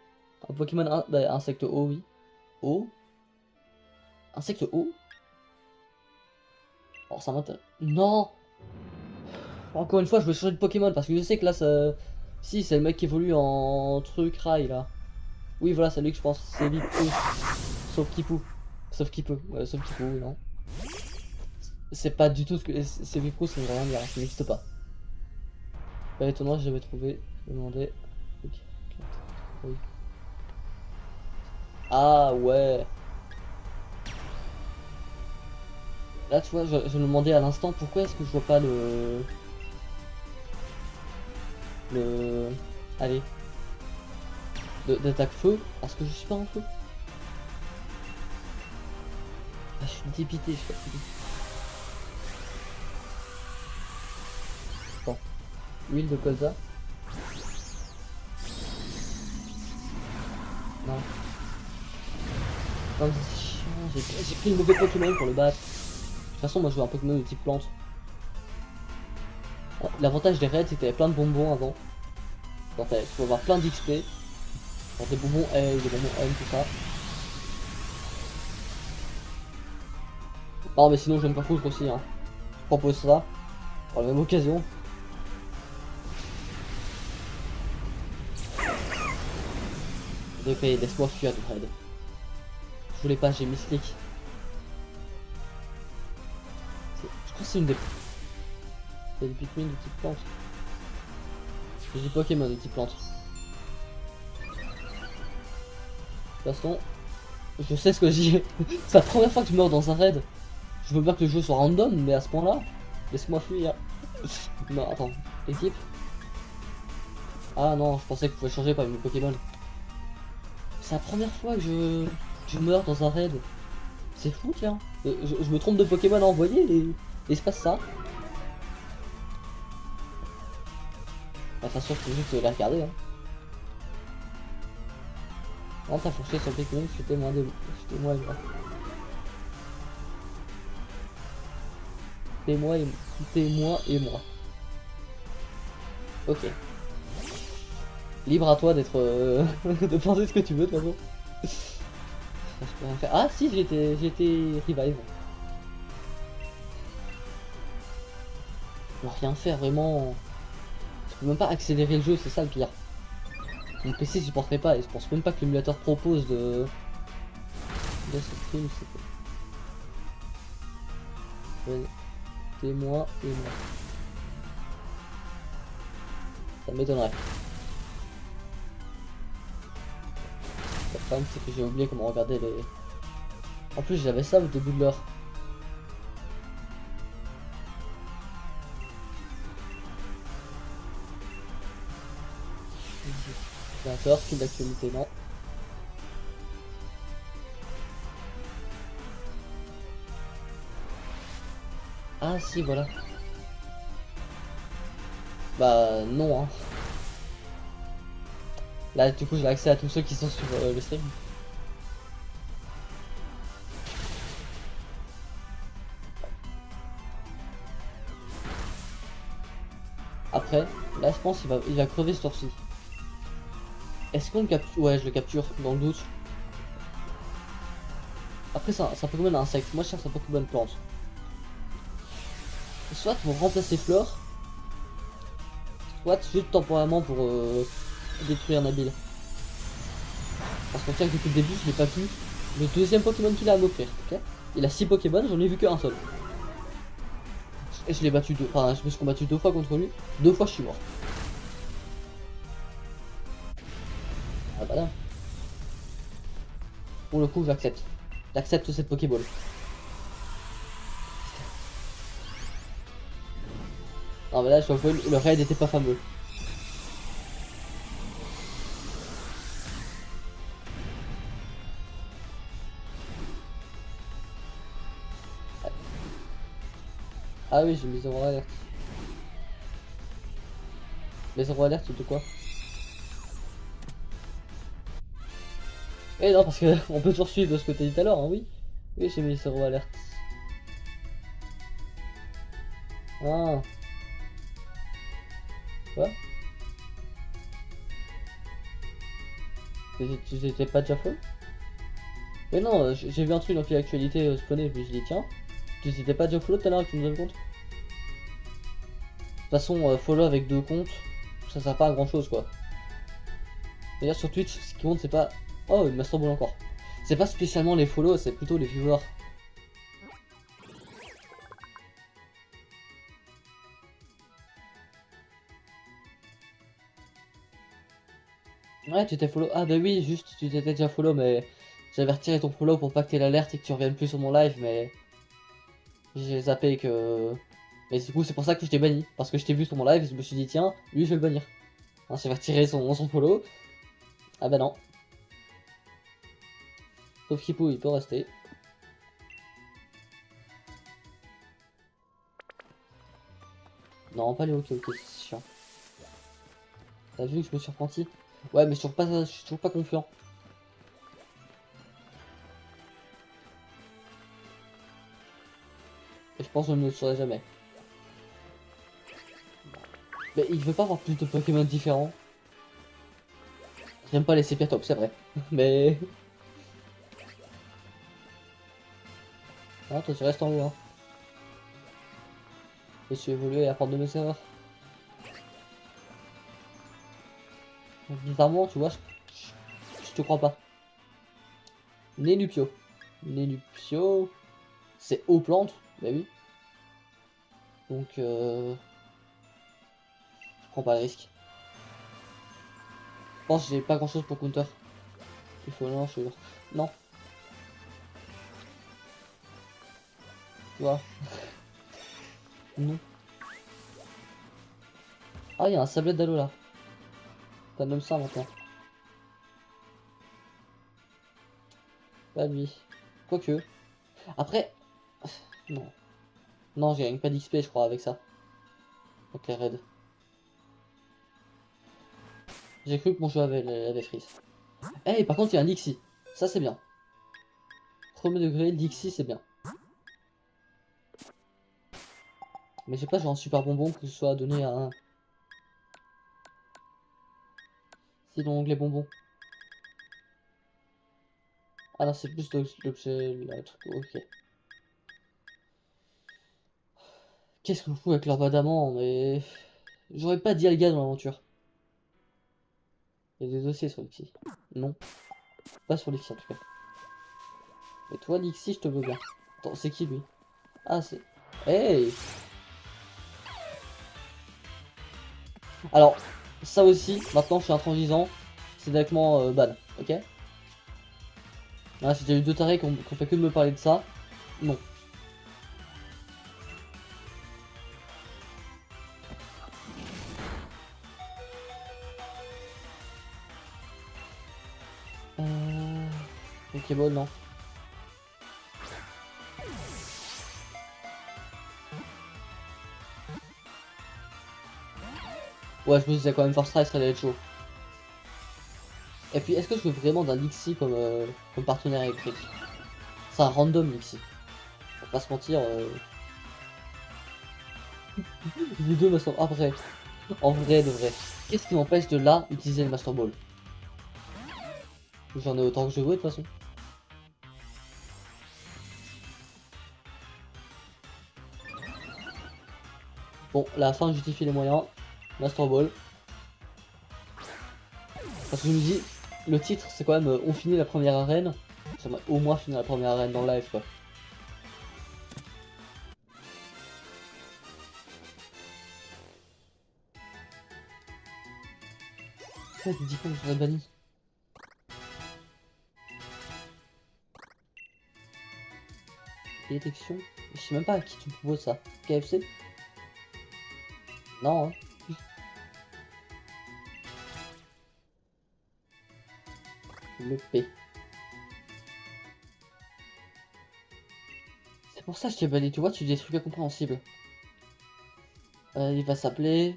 Un Pokémon... Bah, insecte eau, oui. Eau. Insecte eau. Oh, ça m'intéresse. Non. Encore une fois, je veux changer de Pokémon parce que je sais que là, ça... Si, c'est le mec qui évolue en truc rail, là. Oui, voilà, c'est lui que je pense. C'est vite. Sauf Kipou. Sauf qu'il peut, ouais, sauf qu'il peut, non. C'est pas du tout ce que. C'est Vipro, ça ne veut rien dire, ça n'existe pas. Pas étonnant, j'avais trouvé. Je me demandais. Ok, oui. Ah ouais. Là, tu vois, je me demandais à l'instant pourquoi est-ce que je vois pas le. Allez. D'attaque feu. Parce que je suis pas en feu. Ah, je suis dépité, je suis fatigué. Bon. Huile de colza. Non. Non, mais c'est chiant. J'ai pris le mauvais Pokémon pour le battre. De toute façon, moi je joue un Pokémon de type plante. L'avantage des raids, c'est que t'avais plein de bonbons avant. Genre, tu peux avoir plein d'XP. Genre des bonbons L, des bonbons M, tout ça. Non, mais sinon, je vais me faire foutre aussi. Hein. Je propose ça. Pour la même occasion. Ok, laisse-moi fuir du raid. Je voulais pas, j'ai mis Slick. Je crois que c'est une des. C'est des Pikmin de type plante. J'ai des Pokémon de type plante. De toute façon, je sais ce que j'ai. C'est la première fois que je meurs dans un raid. Je veux bien que le jeu soit random, mais à ce point-là, laisse-moi fuir. Non, attends, équipe. Ah non, je pensais que vous pouvez changer parmi mes Pokémon. C'est la première fois que je meurs dans un raid. C'est fou, tiens. Je me trompe de Pokémon à envoyer et il se passe ça. Enfin, sûr, je peux juste les regarder. Hein. Non, t'as foncé sur Pokémon, c'était moi et moi. T'es moi et moi. Ok. Libre à toi d'être de penser ce que tu veux de toute façon. Je peux rien faire. Ah si, j'ai été revive. Je peux rien faire vraiment. Je peux même pas accélérer le jeu, c'est ça le pire. Mon PC supporterait pas et je pense même pas que l'émulateur propose de. T'es moi et moi. Ça m'étonnerait. Le problème c'est que j'ai oublié comment regarder les. En plus j'avais ça au début de l'heure. D'accord, fil d'actualité, non. Ah si, voilà. Bah non, hein. Là, du coup, j'ai accès à tous ceux qui sont sur le stream. Après, là, je pense qu'il va crever ce tour-ci. Est-ce qu'on le capture? Ouais, je le capture, dans le doute. Après, c'est un Pokémon insecte. Moi, je cherche un Pokémon plante. Soit pour remplacer Flore, soit juste temporairement pour détruire Nabil. Parce qu'on tient que depuis le début, je n'ai pas vu le deuxième Pokémon qu'il a à m'offrir. Okay, il a 6 Pokémon, j'en ai vu qu'un seul. Et je l'ai battu deux. Enfin, je me suis combattu 2 fois contre lui. 2 fois, je suis mort. Ah bah là. Pour le coup, j'accepte. J'accepte cette Pokéball. Non mais là, je dois avouer, le raid était pas fameux. Ah oui, j'ai mis 0 alerte. Mais 0 alerte de quoi? Eh non, parce que on peut toujours suivre ce que t'as dit tout à l'heure, hein, oui. Oui, j'ai mis 0 alerte. Ah. Quoi? Tu étais pas déjà full? Mais non, j'ai vu un truc dans l'actualité spawner, puis je dis tiens, tu étais pas déjà follow tout à l'heure que tu nous as le compte? De toute façon, follow avec 2 comptes, ça sert pas à grand chose quoi. D'ailleurs sur Twitch, ce qui compte c'est pas. Oh, une Master Ball encore. C'est pas spécialement les follow, c'est plutôt les viewers. Ouais, tu t'es follow. Ah bah oui, juste, tu t'étais déjà follow, mais j'avais retiré ton follow pour pas que t'aies l'alerte et que tu reviennes plus sur mon live, mais j'ai zappé que... Mais du coup, c'est pour ça que je t'ai banni, parce que je t'ai vu sur mon live et je me suis dit, tiens, lui, je vais le bannir. Hein, j'ai retiré son follow. Ah bah non. Sauf Kipou, il peut rester. Non, pas les ok, c'est chiant. T'as vu que je me suis repenti? Ouais, mais je suis toujours pas confiant. Et je pense que je ne le saurai jamais. Mais il veut pas avoir plus de Pokémon différents. J'aime pas les Sépia-Top, c'est vrai. Mais... Ah, toi tu restes en haut, hein. Je suis évolué et apprendre de mes erreurs. Bizarrement, tu vois, je te crois pas. Nénupio. Nénupio... C'est eau plante, bah oui. Donc, je prends pas le risque. Je pense que j'ai pas grand chose pour counter. Il faut non, je suis... Non. Tu vois. Non. Ah, il y a un sablette d'Alo là. T'as même ça maintenant. Pas lui. Quoique. Après. Non. Non, j'ai pas d'XP, je crois, avec ça. Ok, raid. J'ai cru que mon jeu avait freeze. Eh, hey, par contre, il y a un Dixie. Ça, c'est bien. Premier degré, Dixie, c'est bien. Mais j'ai pas genre un super bonbon que ce soit donné à un. Si donc les bonbons. Ah non, c'est plus l'objet, le truc. Ok. Qu'est-ce qu'on fout avec leur badamant, mais... J'aurais pas dit Alga dans l'aventure. Il y a des dossiers sur Lixie. Non. Pas sur Lixie en tout cas. Et toi, Lixie, je te veux bien. Attends, c'est qui lui? Ah, c'est... Hey! Alors, ça aussi, maintenant je suis intransigeant. C'est directement ban, ok? Ah, si j'ai eu deux tarés qui ont fait que de me parler de ça, non. Pokéball, non. Ouais, je me disais quand même Force Strike, ça allait être chaud. Et puis, est-ce que je veux vraiment d'un Lixie comme partenaire électrique? C'est un random Lixie. Faut pas se mentir. Les deux Master... Après, en vrai de vrai, qu'est-ce qui m'empêche de là utiliser le Master Ball? J'en ai autant que je veux de toute façon. Bon, la fin justifie les moyens. Master Ball. Parce que je me dis, le titre c'est quand même on finit la première arène. J'aimerais au moins finir la première arène dans le live quoi. Ouais, tu dis quoi, je serais banni. Détection. Je sais même pas à qui tu proposes ça. KFC? Non, hein. Le P. C'est pour ça que je t'ai banni, tu vois, tu dis des trucs incompréhensibles. Il va s'appeler...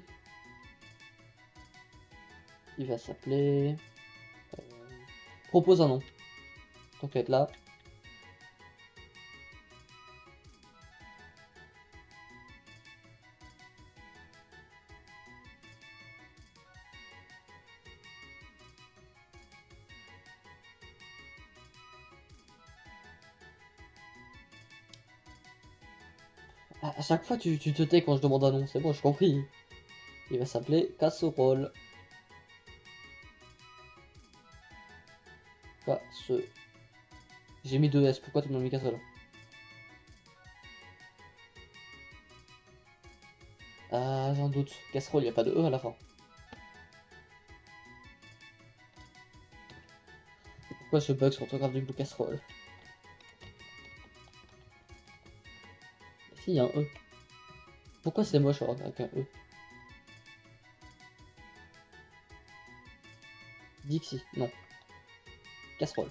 Il va s'appeler... Propose un nom. Donc être là. À chaque fois tu te tais quand je demande un nom, c'est bon, j'ai compris. Il va s'appeler Casserole. Casserole. J'ai mis 2 S, pourquoi tu m'as mis qu'un seul? Ah, j'en doute. Casserole, y a pas de E à la fin. Pourquoi ce bug sur l'orthographe du bout casserole? Si, y a un E. Pourquoi c'est moche alors, avec un E? Dixie, non. Casserole.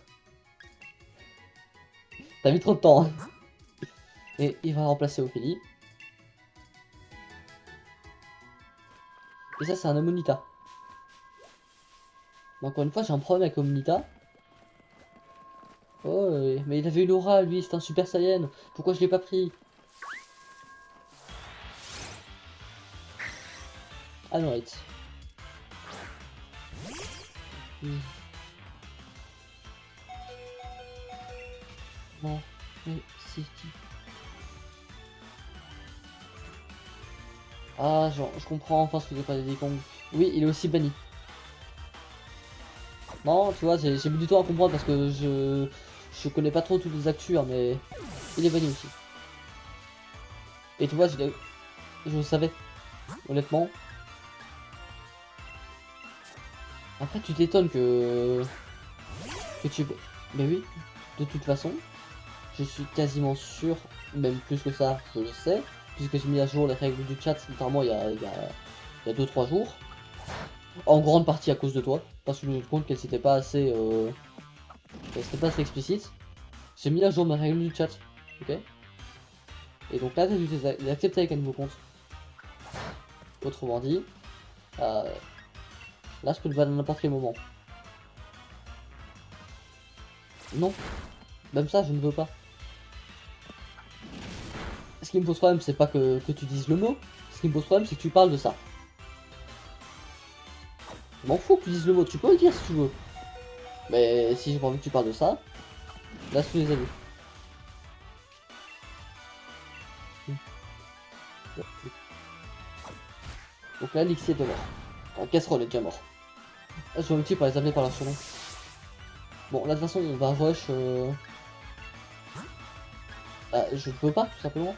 T'as mis trop de temps, hein. Et il va remplacer Ophélie. Et ça, c'est un Amonita. Mais encore une fois, j'ai un problème avec Amonita. Oh, mais il avait une aura, lui, c'est un Super Saiyan. Pourquoi je l'ai pas pris? Ah non, right. Non, mais si. Ah, genre, je comprends enfin ce que j'ai pas des Kong. Oui, il est aussi banni. Non, tu vois, j'ai mis du temps à comprendre parce que je connais pas trop toutes les actus, hein, mais il est banni aussi. Et tu vois, je le savais, honnêtement. Après, tu t'étonnes que tu... Mais oui, de toute façon, je suis quasiment sûr, même plus que ça, je le sais, puisque j'ai mis à jour les règles du chat, notamment il y a 2-3 jours. En grande partie à cause de toi, parce que je me rends compte qu'elle s'était pas assez... c'était pas assez explicite. J'ai mis à jour mes règles du chat, ok? Et donc là, t'as dû les accepter avec un nouveau compte. Autrement dit, là je peux le battre à n'importe quel moment. Non, même ça je ne veux pas. Ce qui me pose problème, c'est pas que tu dises le mot, ce qui me pose problème, c'est que tu parles de ça. Je m'en fous que tu dises le mot, tu peux le dire si tu veux. Mais si j'ai pas envie que tu parles de ça, là je les avis. Donc là, Lixie est mort. En casserole est déjà mort. Là, je vais ulti pour les amener par leur surnom. Bon, là de toute façon, on va rush. Je peux pas, tout simplement.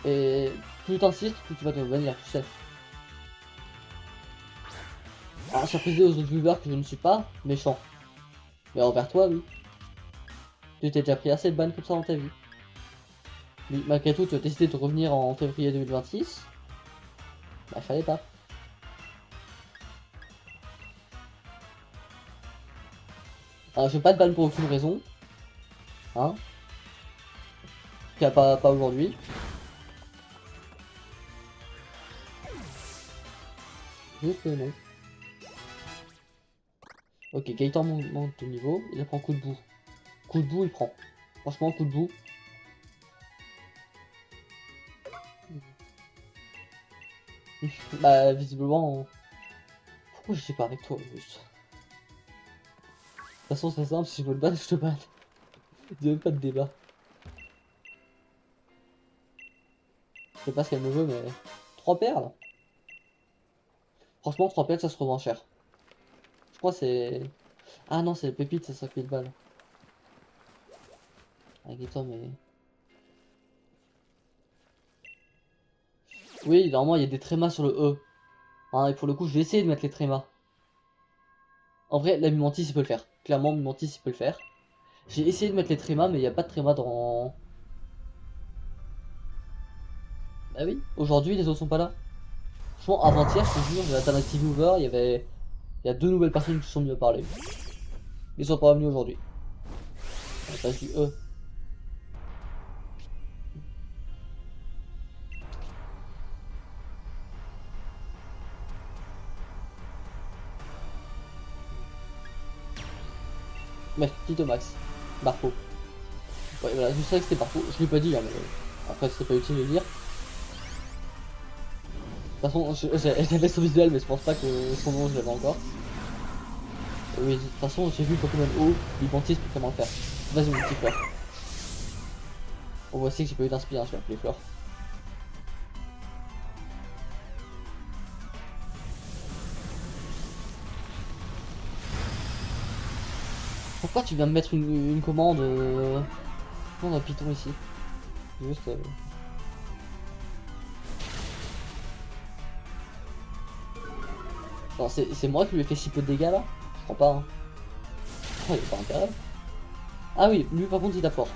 Et plus t'insistes, plus tu vas te bannir, tu sais. Alors, ça précisé aux autres viewers que je ne suis pas méchant. Mais envers toi, oui. Tu t'es déjà pris assez de ban comme ça dans ta vie. Mais malgré tout, tu as décidé de revenir en février 2026. Bah, fallait pas. Alors, je vais pas te ban pour aucune raison. Hein. En tout cas, pas aujourd'hui. Juste non. Ok, Gaëtan monte de niveau, il prend coup de boue. Coup de boue, il prend. Franchement, coup de boue. Bah, visiblement... Pourquoi je suis pas avec toi, juste? De toute façon, c'est simple, si je veux le battre, je te bats. Il n'y a même pas de débat. Je sais pas ce qu'elle me veut, mais... 3 perles? Franchement, 3 perles, ça se revend cher. Je crois que c'est... Ah non, c'est les pépites, c'est 5000 balles. Avec toi, mais... Oui, normalement, il y a des trémas sur le E. Hein, et pour le coup, je vais essayer de mettre les trémas. En vrai, la Mimantis, il peut le faire. Clairement, Mimantis, il peut le faire. J'ai essayé de mettre les trémas, mais il n'y a pas de trémas dans... Bah oui, aujourd'hui, les autres sont pas là. Franchement, avant-hier, je te jure, j'ai atteint Active Mover, il y a 2 nouvelles personnes qui se sont mis à parler. Ils sont pas venus aujourd'hui. On passe du E. Mais, Tito Max. Barpo. Ouais, voilà, je savais que c'était Barpo. Je l'ai pas dit, hein, mais après, c'était pas utile de le dire. De toute façon, j'avais son visuel, mais je pense pas que son nom, je l'avais encore. Oui, de toute façon, j'ai vu Pokémon O, Libantis pour comment le faire. Vas-y, mon petit fleur. On voit aussi que j'ai pas eu d'inspiration, je vais appeler fleur. Pourquoi tu viens me mettre une commande à Python ici? Juste... Non, c'est moi qui lui ai fait si peu de dégâts là? Je crois pas, hein. Oh, il est pas intérêt. Ah oui, lui par contre il tape fort.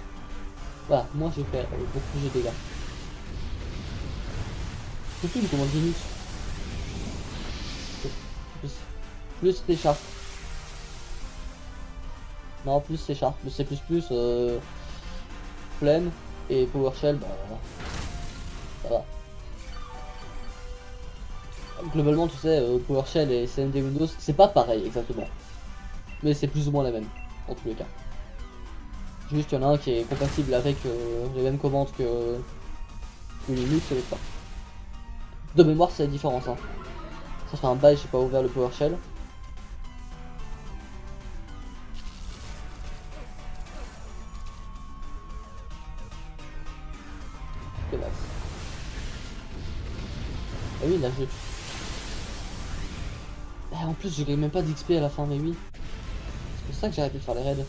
Voilà, moi j'ai fait beaucoup plus de dégâts. Surtout une commande Linux. Plus C Sharp. Non, plus C Sharp. Le C++, Flame et PowerShell, bah ça va. Globalement, tu sais, PowerShell et CMD Windows, c'est pas pareil exactement. Mais c'est plus ou moins la même, en tous les cas. Juste, il y en a un qui est compatible avec les mêmes commandes que Linux et l'autre pas. De mémoire, c'est la différence. Hein. Ça fait un bail, j'ai pas ouvert le PowerShell. C'est max. Ah oui, là je... Ah, en plus, je gagne même pas d'XP à la fin, mais oui. C'est pour ça que j'ai arrêté de faire les raids.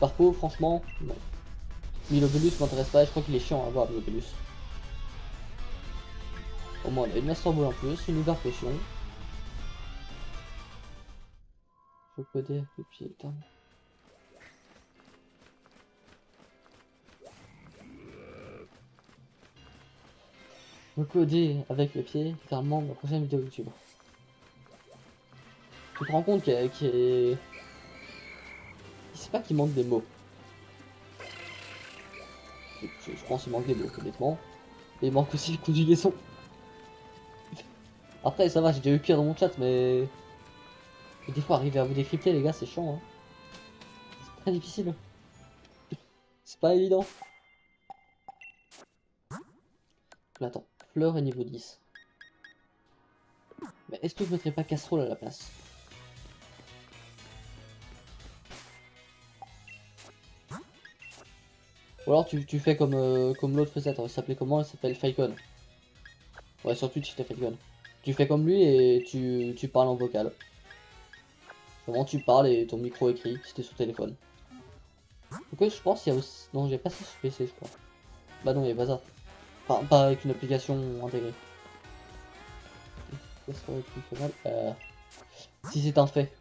Parpo, franchement, non. Milobelus m'intéresse pas, et je crois qu'il est chiant à voir, Milobelus. Au moins, on a une Master Ball en plus, une Hyper Potion. Je peux coder avec le pied, putain. Je peux coder avec le pied, littéralement, ma prochaine vidéo YouTube. Tu te rends compte qu'il est... Il sait pas qu'il manque des mots. Je pense qu'il manque des mots, honnêtement. Et il manque aussi les conjugaisons. Après, ça va, j'ai déjà eu pire dans mon chat, mais... Et des fois, arriver à vous décrypter, les gars, c'est chiant. Hein. C'est très difficile. C'est pas évident. Mais attends, fleur est niveau 10. Mais est-ce que je mettrais pas casserole à la place? Ou alors tu fais comme l'autre faisait, attends, il s'appelait comment? Il s'appelle Falcon. Ouais, sur Twitch c'était Falcon. Tu fais comme lui et tu parles en vocal. Comment tu parles et ton micro écrit si t'es sur téléphone. Donc je pense qu'il y a aussi... Non, j'ai pas ça sur PC je crois. Bah non, il y a pas ça. Enfin, pas avec une application intégrée. Si c'est un fait.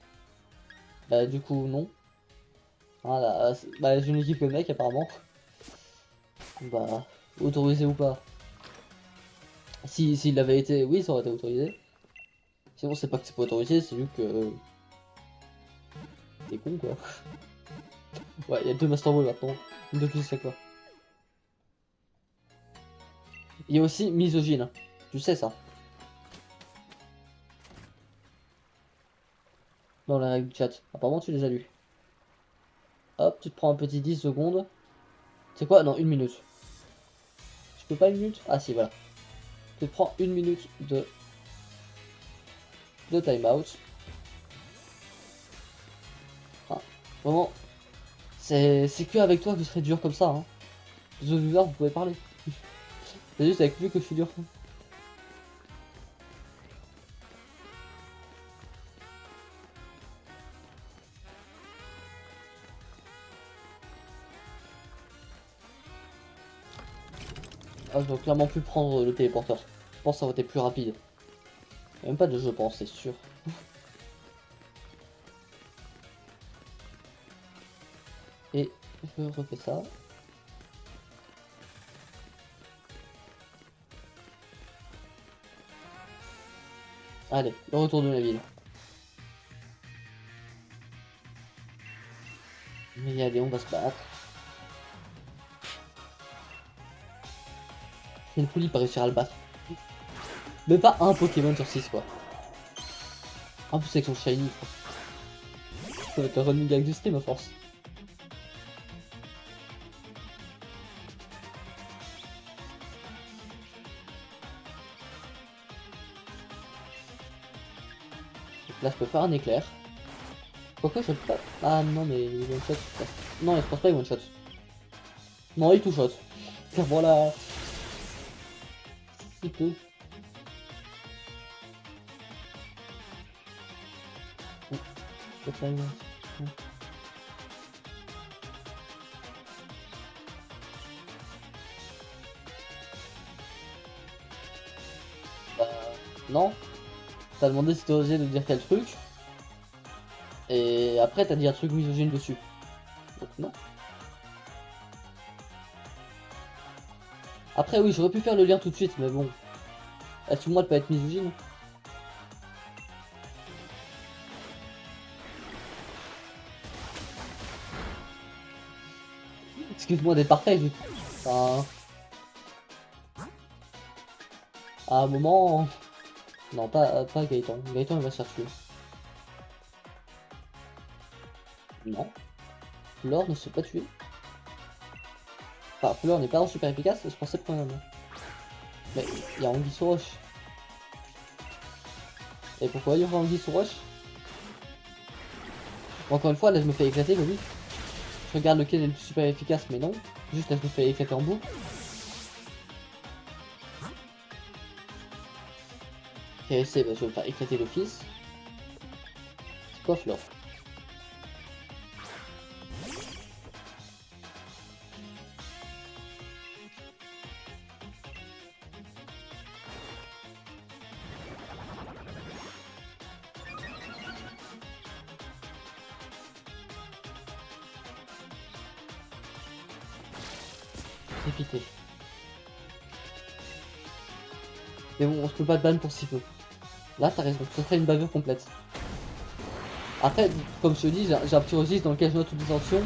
Bah du coup non. Voilà, bah j'ai une équipe le mec apparemment. Bah, autorisé ou pas. S'il avait été, oui ça aurait été autorisé. Sinon c'est pas que c'est pas autorisé, c'est juste que... T'es con quoi. Ouais, il y a 2 Master Ball maintenant. Une de plus c'est quoi. Il y a aussi misogyne. Tu sais ça. Dans la règle du chat. Apparemment tu les as lus. Hop, tu te prends un petit 10 secondes. C'est quoi? Non, 1 minute. Je peux pas 1 minute? Ah si, voilà. Tu te prends 1 minute de timeout. Ah, vraiment, c'est que avec toi que je serais dur comme ça. Hein. Les autres viewers, vous pouvez parler. C'est juste avec lui que je suis dur. Ah, je dois clairement plus prendre le téléporteur. Je pense que ça va être plus rapide. Il y a même pas de je pense, c'est sûr. Et je refais ça. Allez, le retour de la ville. Mais allez, on va se battre. C'est une folie pas réussir à le battre. Même pas un Pokémon sur 6 quoi. En plus avec son shiny quoi. Ça va être un running gag du stream à force. Là je peux faire un éclair. Pourquoi je peux pas... Ah non mais il one shot. Non je pense pas il one shot. Non il tout shot. Car voilà. Si peu. Bah, non. T'as demandé si t'es osé de dire quel truc. Et après, t'as dit un truc misogyne dessus. Donc, non. Après, oui, j'aurais pu faire le lien tout de suite, mais bon. Assume-moi de pas être misogyne. Excuse-moi d'être parfait, enfin... À un moment... Non, pas Gaëtan. Gaëtan, il va se faire tuer. Non. Flore ne se fait pas tuer. Enfin, Flore n'est pas super efficace, je pensais premièrement. Mais il y a Anguille sous roche. Et pourquoi il y aura Anguille sous roche? Encore une fois, là je me fais éclater, mais oui. Je regarde lequel est le plus super efficace, mais non. Juste là je me fais éclater en bout. KSC, bah, je vais me faire éclater l'office. C'est quoi Flore? Dépité. Mais bon, on se peut pas te ban pour si peu. Là, t'as raison, ce serait une bavure complète. Après, comme je te dis, j'ai un petit registre dans lequel je note toutes les actions.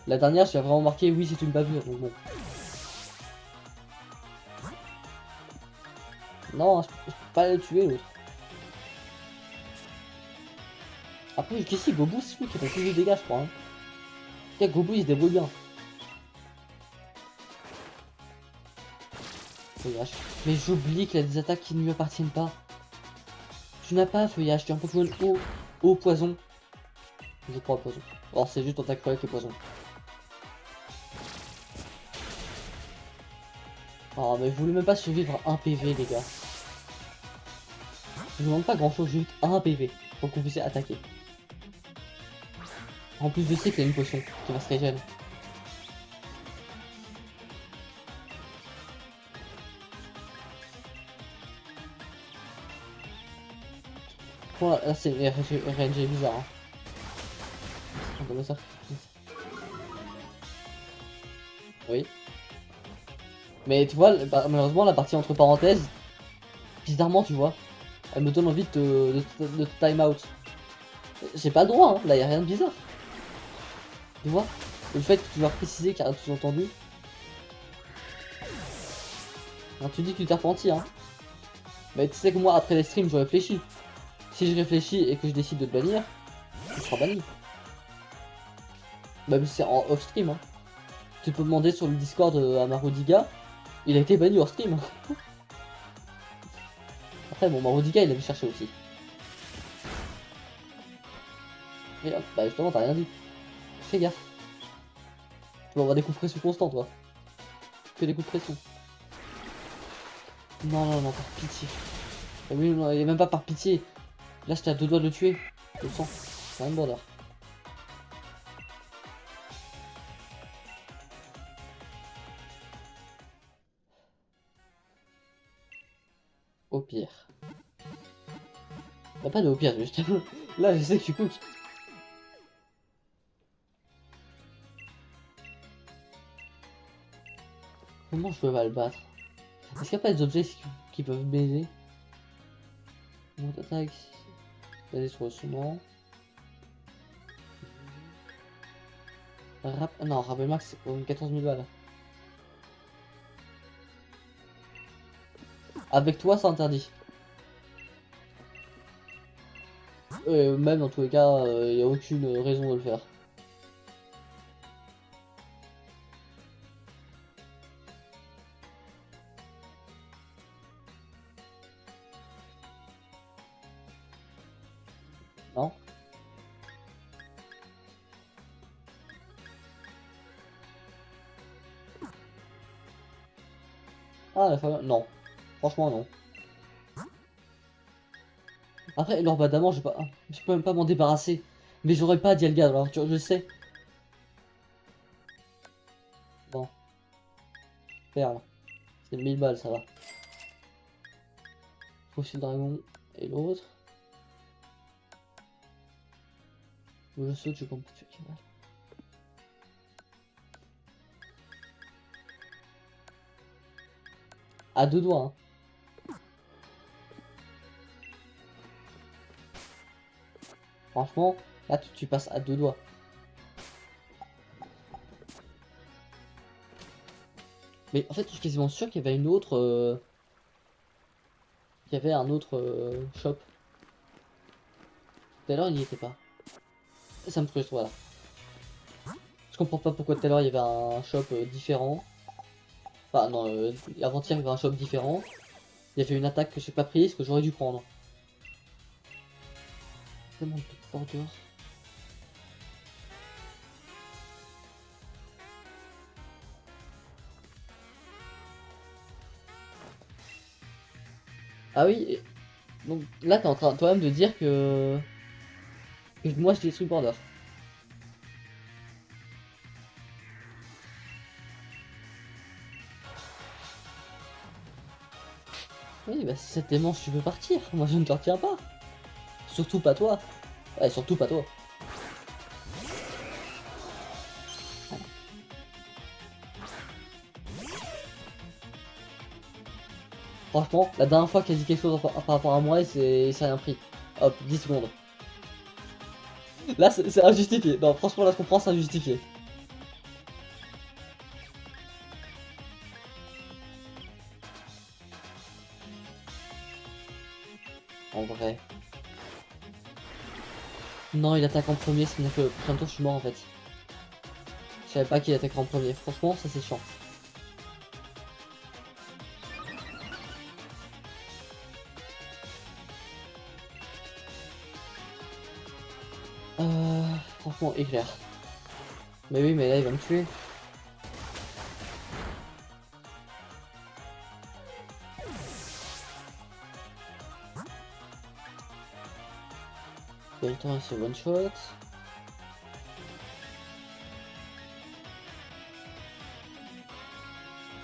La dernière, j'ai vraiment marqué oui, c'est une bavure, donc bon. Non, je peux pas le tuer l'autre. Après, jusqu'ici, Gobu, c'est lui qui a fait plus de dégâts, je crois. Hein. Gobu, il se débrouille bien. Feuillage. Mais j'oublie qu'il y a des attaques qui ne lui appartiennent pas. Tu n'as pas feuillage, tu es un Pokémon au poison. Je crois poison. Or c'est juste attaque avec le poison. Oh mais vous voulez même pas survivre à 1 PV les gars. Je vous demande pas grand chose, juste 1 PV pour qu'on puisse attaquer. En plus je sais qu'il y a une potion qui va se régénérer. Bon, là c'est RNG bizarre. Hein. Oui. Mais tu vois, malheureusement la partie entre parenthèses, bizarrement tu vois, elle me donne envie de time out. J'ai pas le droit, hein. Là y a rien de bizarre. Tu vois, le fait que tu dois préciser car tu as entendu. Alors, tu dis que tu t'es repenti, hein. Mais tu sais que moi après les streams je réfléchis. Si je réfléchis et que je décide de te bannir, tu seras banni. Même si c'est en off stream, hein. Tu peux demander sur le Discord à Marodiga, il a été banni hors stream. Après bon, Marodiga il avait cherché aussi. Et hop, bah justement t'as rien dit. Fais gaffe. Tu vas avoir des coups de pression constants toi. Que des coups de pression. Non, non, non, par pitié. Et oui, non, il est même pas par pitié. Là j'étais à 2 doigts de le tuer. Je le sens. C'est un border. Au pire. Y'a pas de au pire, juste. Là je sais que tu cook. Comment je peux pas le battre? Est-ce qu'il n'y a pas des objets qui peuvent baiser? Mon attaque. Aller sur le saumon. Non, rappel max c'est pour 14 000 balles. Avec toi c'est interdit. Même dans tous les cas, il n'y a aucune raison de le faire. Non? Ah, la femme... Non. Franchement, non. Après, l'orbe d'amant, je peux même pas m'en débarrasser. Mais j'aurais pas Dialga dans l'aventure, je sais. Bon. Perle. C'est 1000 balles, ça va. Faucille dragon. Et l'autre. Je saute, je compte tuer. À deux doigts, hein. Franchement, là tu passes à deux doigts. Mais en fait, je suis quasiment sûr qu'il y avait une autre. Il y avait un autre shop. Tout à l'heure, il n'y était pas. Et ça me frustre, voilà. Je comprends pas pourquoi tout à l'heure il y avait un shop différent. Enfin, non, avant-hier il y avait un shop différent. Il y avait une attaque que j'ai pas prise, que j'aurais dû prendre. Tellement de bordures. Ah oui, donc là t'es en train toi-même de dire que moi je détruis Border. Oui, bah si cette démence tu veux partir, moi je ne te retiens pas. Surtout pas toi. Ouais, surtout pas toi. Franchement, la dernière fois qu'elle a dit quelque chose par rapport à moi, c'est rien pris. Hop, 10 secondes. Là, c'est injustifié. Non, franchement, là, je comprends, c'est injustifié. En vrai. Non, il attaque en premier, c'est-à-dire que prochain tour, je suis mort en fait. Je savais pas qu'il attaquerait en premier. Franchement, ça c'est chiant. Franchement, éclair. Mais oui, mais là, il va me tuer. Directement, c'est one shot.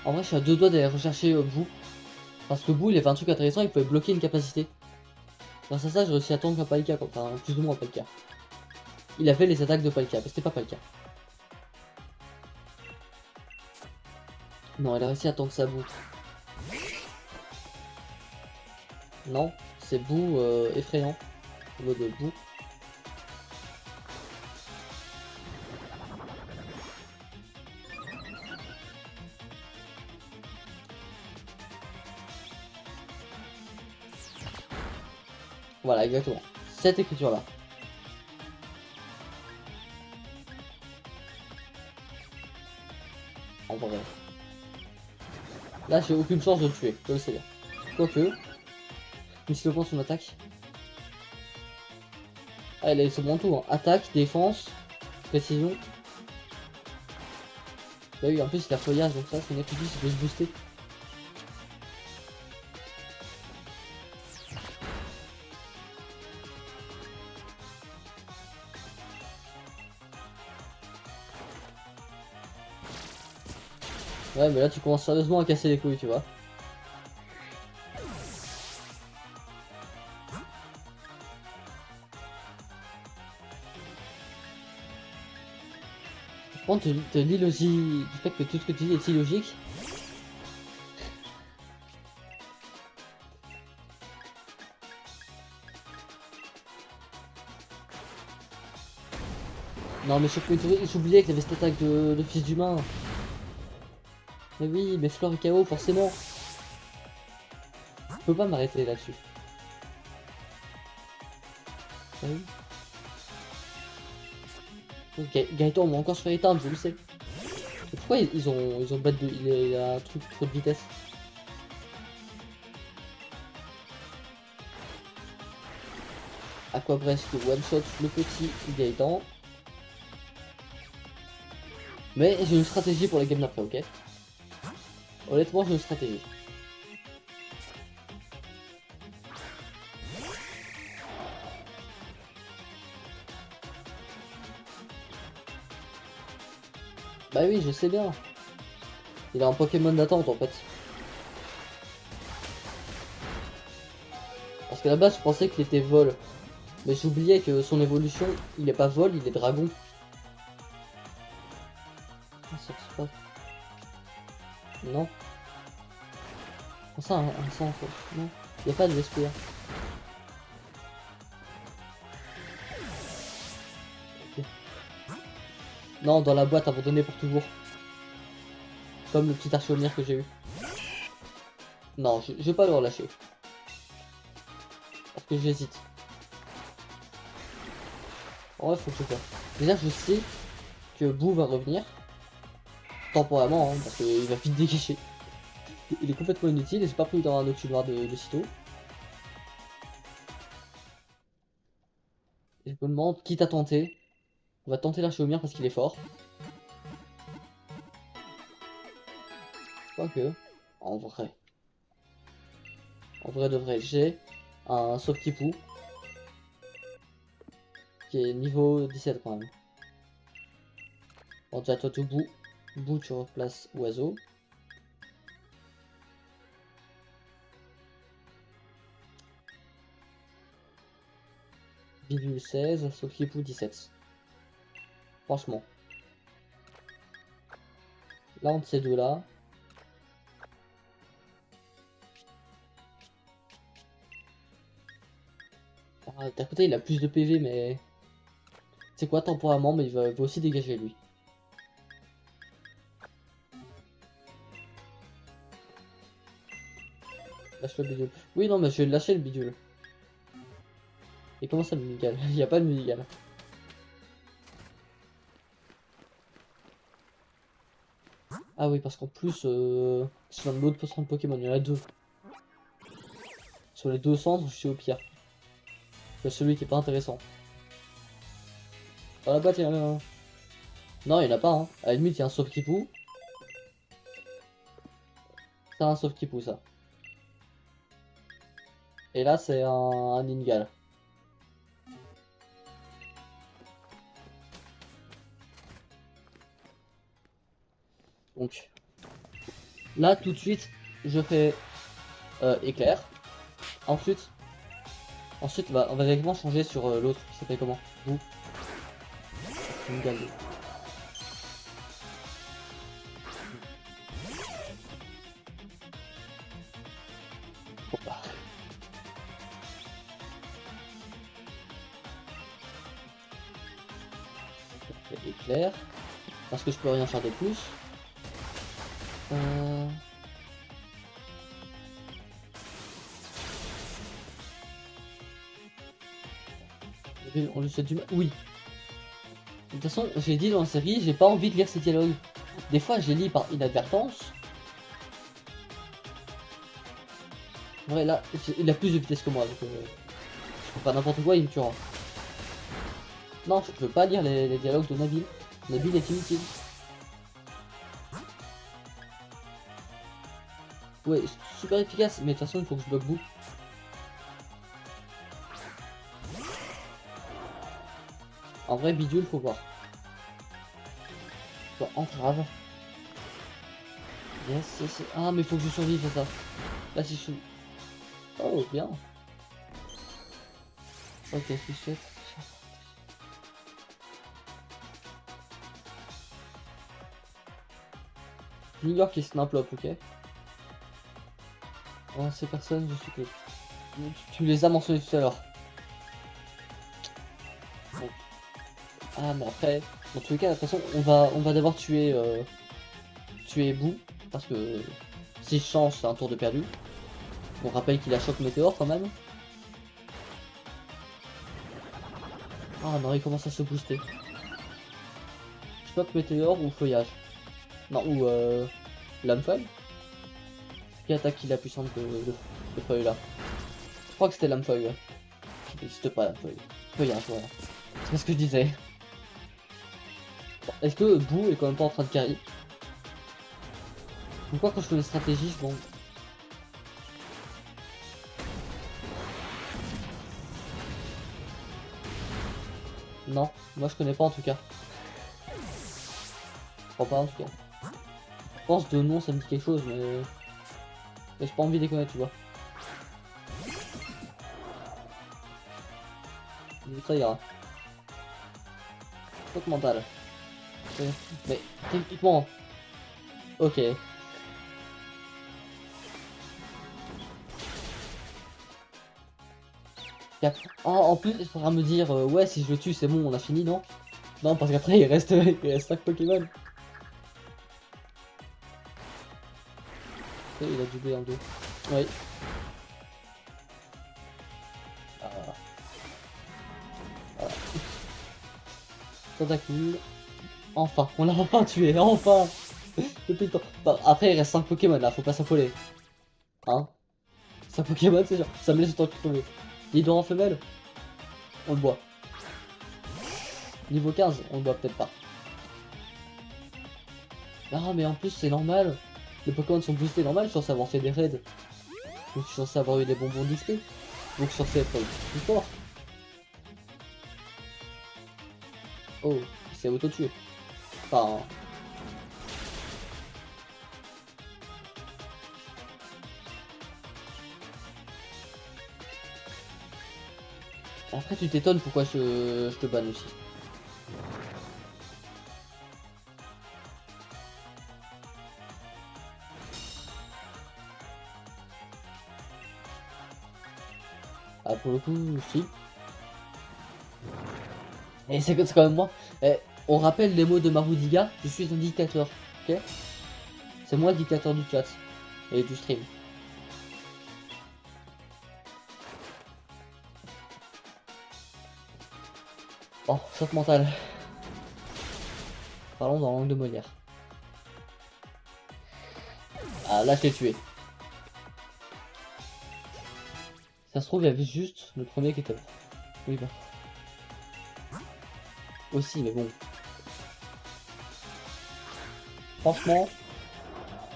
En vrai, je suis à deux doigts d'aller rechercher Boo. Parce que Boo, il avait un truc intéressant, il pouvait bloquer une capacité. Grâce à ça, j'ai réussi à tank un Palkia, enfin, plus ou moins un Palkia. Il avait les attaques de Palkia, mais c'était pas Palkia. Non, il a réussi à tank sa Boo. Non, c'est Boo effrayant. En mode Boo. Voilà, exactement. Cette écriture-là. En vrai. Là, j'ai aucune chance de le tuer, je le sais bien. Quoique. Mais si le prend son attaque. Ah, il a sur mon tour. Hein. Attaque, défense, précision. Bah oui, en plus, il a feuillage, donc ça, c'est une étude, il peut se booster. Ouais, mais là, tu commences sérieusement à casser les couilles, tu vois. Par contre, te l'illogie du fait que tout ce que tu dis est illogique. Non, mais j'oubliais qu'il avait cette attaque de fils d'humain. Mais oui, mais Flore et KO, forcément. Je peux pas m'arrêter là-dessus. Ah oui. Ok, Gaëtan, on va encore se faire éteindre, je le sais. Et pourquoi ils ont battu il a un truc trop de vitesse? Aquabrest one shot le petit Gaëtan. Mais j'ai une stratégie pour la game d'après, ok? Honnêtement, j'ai une stratégie. Bah oui, je sais bien. Il a un Pokémon d'attente en fait. Parce qu'à la base, je pensais qu'il était vol. Mais j'oubliais que son évolution, il est pas vol, il est dragon. Ah, ça se passe. Non. Comment ça, un sang en fait? Non. Il n'y a pas de Vespère. Ok. Non, dans la boîte abandonnée pour toujours. Comme le petit archonnière que j'ai eu. Non, je vais pas le relâcher. Parce que j'hésite. En vrai, faut que je fasse. Déjà, je sais que Boo va revenir. Temporairement, hein, parce qu'il va vite dégager. Il est complètement inutile et j'ai pas pris dans un oxydoire de sitôt. Et je me demande, quitte à tenter, on va tenter l'archomire parce qu'il est fort. Quoique, en vrai. En vrai de vrai, j'ai un Sauve-Qui-Pou qui est niveau 17 quand même. Bon, déjà toi tout bout. Bout tu replaces oiseau. Bidule 16, Sauve-Qui-Pou 17. Franchement. Là entre ces deux là. Ah, d'un côté il a plus de PV mais... C'est quoi temporairement mais il va aussi dégager lui. Lâche le bidule. Oui non mais je vais lâcher le bidule. Et comment ça le minigal? Il n'y a pas de minigal. Ah oui parce qu'en plus sur l'autre potion de Pokémon, il y en a deux. Sur les deux centres, je suis au pire. C'est celui qui est pas intéressant. Dans la boîte, il y en a un. Non, il y en a pas, hein. À la limite, il y a un Sauve-Qui-Pou. C'est un Sauve-Qui-Pou, ça. Et là, c'est un Ningal. Donc, là, tout de suite, je fais éclair. Ensuite, on va directement changer sur l'autre. Il s'appelle comment? Vous. Ningal. Éclair. Parce que je peux rien faire de plus. On lui souhaite du mal. Oui. De toute façon, j'ai dit dans la série, j'ai pas envie de lire ces dialogues. Des fois, je les lis par inadvertance. Ouais, là, il a plus de vitesse que moi, donc je fais pas n'importe quoi, il me tuera. Non, je veux pas lire les dialogues de Nabil. Nabil est inutile. Ouais, super efficace, mais de toute façon, il faut que je bloque bout. En vrai, bidule, faut voir. Bon, entrave. Yes, yes. Ah, mais faut que je survive à ça. Là, si je... Oh, bien. Ok, fichette. New York est snaplope, ok. Oh, ces personnes, je suis que... Tu les as mentionnées tout à l'heure. Bon. Ah, mais après, dans tous les cas, de toute façon, on va devoir tuer Boo, parce que si je change, c'est un tour de perdu. On rappelle qu'il a choc météore quand même. Ah non, il commence à se booster. Choc météore ou feuillage. Non, ou lame feuille. Qui attaque qui la puissante de feuille là. Je crois que c'était lame feuille. Il n'existe pas lame feuille. Feuillage, voilà. C'est ce que je disais. Bon, est-ce que Boo est quand même pas en train de carry? Pourquoi quand je fais une stratégie, je bon. Non, moi je connais pas en tout cas. crois pas en tout cas. Je pense de nom ça me dit quelque chose mais j'ai pas envie de les connaître tu vois. Ça ira. Faute mentale. Mais techniquement. Ok. Oh, en plus il faudra me dire ouais si je le tue c'est bon on a fini non? Non parce qu'après il reste 5 Pokémon. Et il a doublé en deux. Oui. Ah, voilà. Tentacule. Enfin, on l'a enfin tué, enfin. Depuis le temps. Bah, après il reste 5 Pokémon là, faut pas s'affoler. Hein? 5 Pokémon c'est sûr, ça me laisse le temps de trouver. Hydro en femelle? On le boit. Niveau 15, on le boit peut-être pas. Ah mais en plus c'est normal. Les Pokémon sont boostés normal, je suis censé avoir fait des raids. Donc je suis censé avoir eu des bonbons d'XP. Donc je suis censé être plus fort. Oh, il s'est auto-tué. Enfin... Après tu t'étonnes pourquoi je te banne aussi. Ah pour le coup, si. Et c'est quand même moi. Et on rappelle les mots de Marudiga, je suis un dictateur. Ok? C'est moi le dictateur du chat. Et du stream. Oh, choc mental. Parlons dans la langue de Molière. Ah là je l'ai tué. Ça se trouve il y avait juste le premier qui était mort. Oui bah. Aussi mais bon. Franchement,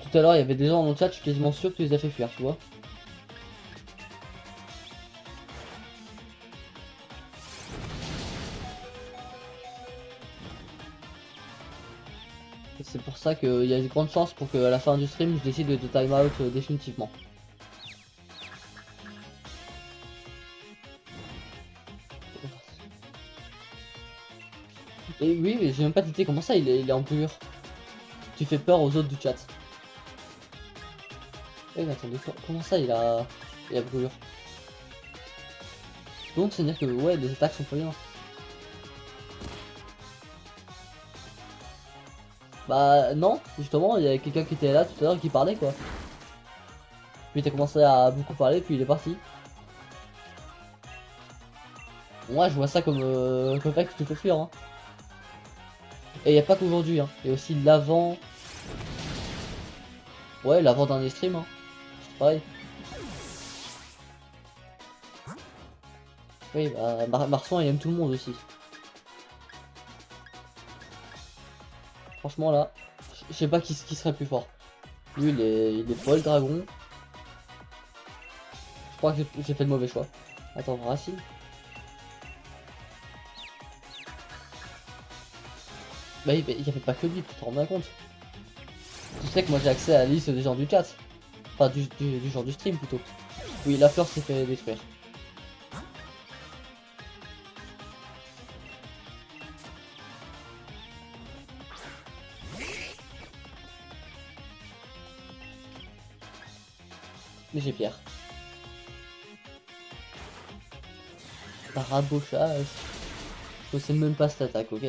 tout à l'heure il y avait des gens dans le chat, je suis quasiment sûr que tu les as fait fuir, tu vois. C'est pour ça qu'il y a de grandes chances pour qu'à la fin du stream je décide de time out définitivement. Et oui, mais j'ai même pas dit comment ça il est en brûlure. Tu fais peur aux autres du chat. Eh mais attendez, comment ça il a brûlure? Donc c'est à dire que ouais les attaques sont pas bien. Bah non, justement il y avait quelqu'un qui était là tout à l'heure et qui parlait quoi. Puis t'as commencé à beaucoup parler puis il est parti. Moi je vois ça comme le fait que tu te fais fuir hein. Et y a pas qu'aujourd'hui hein, il y a aussi l'avant. Ouais l'avant d'un stream hein. C'est pareil. Oui bah Marsan il aime tout le monde aussi. Franchement là, je sais pas qui serait plus fort. Lui il est pas le dragon. Je crois que j'ai fait le mauvais choix. Attends, Racine. Bah il y avait pas que lui, tu te rends bien compte. Tu sais que moi j'ai accès à la liste des gens du chat. Enfin du genre du stream plutôt. Oui la fleur s'est fait détruire. Mais j'ai Pierre. Rabochage. Je sais même pas cette attaque, ok?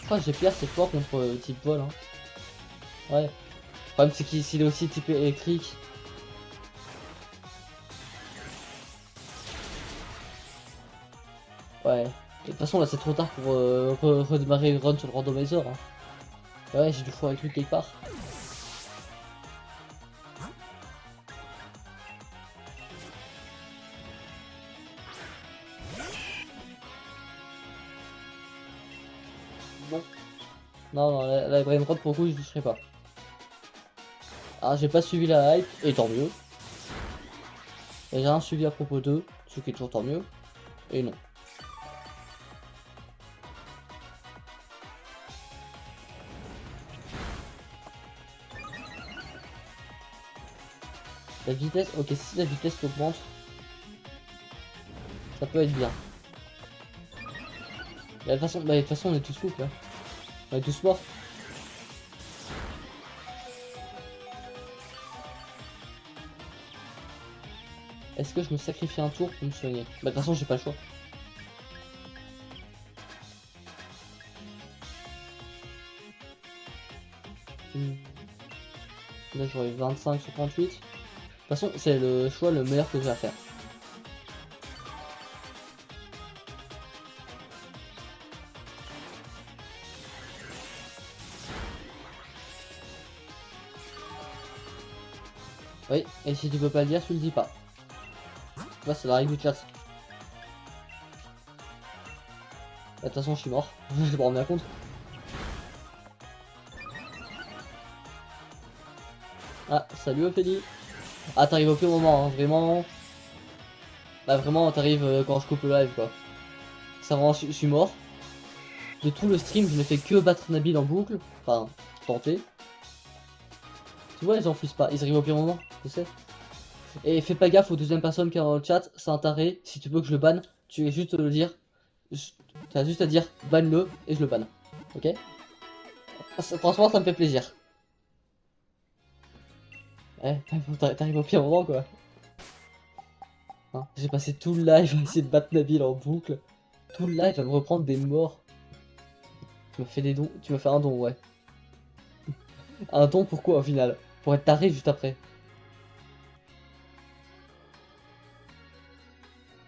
Je crois que j'ai Pierre c'est fort contre type vol hein. Ouais. Le problème c'est qu'il est aussi type électrique. Ouais. De toute façon là c'est trop tard pour redémarrer une run sur le randomizer hein. Ouais j'ai du fou avec lui quelque part. Bon. Non, la brain rot pour le coup je ne serai pas. Ah j'ai pas suivi la hype, et tant mieux. Et j'ai rien suivi à propos d'eux, ce qui est toujours tant mieux. Et non. La vitesse, ok, si la vitesse augmente, ça peut être bien. Mais de toute façon, on est tous fous, là. On est tous morts. Est-ce que je me sacrifie un tour pour me soigner? Bah, de toute façon, j'ai pas le choix. Là, j'aurai 25 sur 38. De toute façon, c'est le choix le meilleur que j'ai à faire. Oui, et si tu peux pas le dire, tu le dis pas. Là, c'est la règle du chat. De toute façon, je suis mort. Je me rends bien compte. Ah, salut Ophélie. Ah, t'arrives au pire moment, hein, vraiment. Là, vraiment, t'arrives quand je coupe le live, quoi. Ça vraiment, je suis mort. De tout le stream, je ne fais que battre Nabil en boucle. Enfin, tenter. Tu vois, ils en fusent pas. Ils arrivent au pire moment, tu sais. Et fais pas gaffe aux deuxième personnes qui est dans le chat, c'est un taré. Si tu veux que je le banne, tu vas juste le dire. T'as juste à dire banne-le et je le banne. Ok? Franchement, ça me fait plaisir. Eh, t'arrives au pire moment, quoi. Hein, j'ai passé tout le live à essayer de battre Nabil en boucle. Tout le live à me reprendre des morts. Tu m'as fait des dons. Tu m'as fait un don, ouais. Un don pourquoi au final? Pour être taré juste après.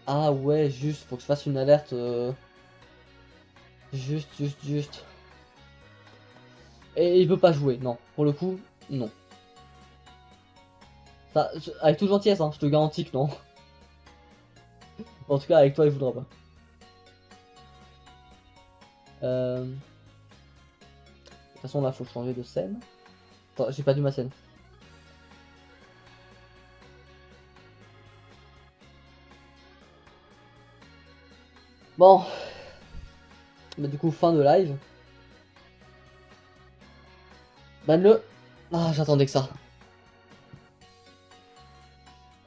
Ah ouais, juste, faut que je fasse une alerte. Juste. Et il veut pas jouer, non. Pour le coup, non. Ça, avec toute gentillesse, hein, je te garantis que non. En tout cas, avec toi, il voudra pas. De toute façon, là, faut changer de scène. Attends, j'ai pas dû ma scène. Bon. Mais du coup, fin de live. Banne-le. Ah, j'attendais que ça.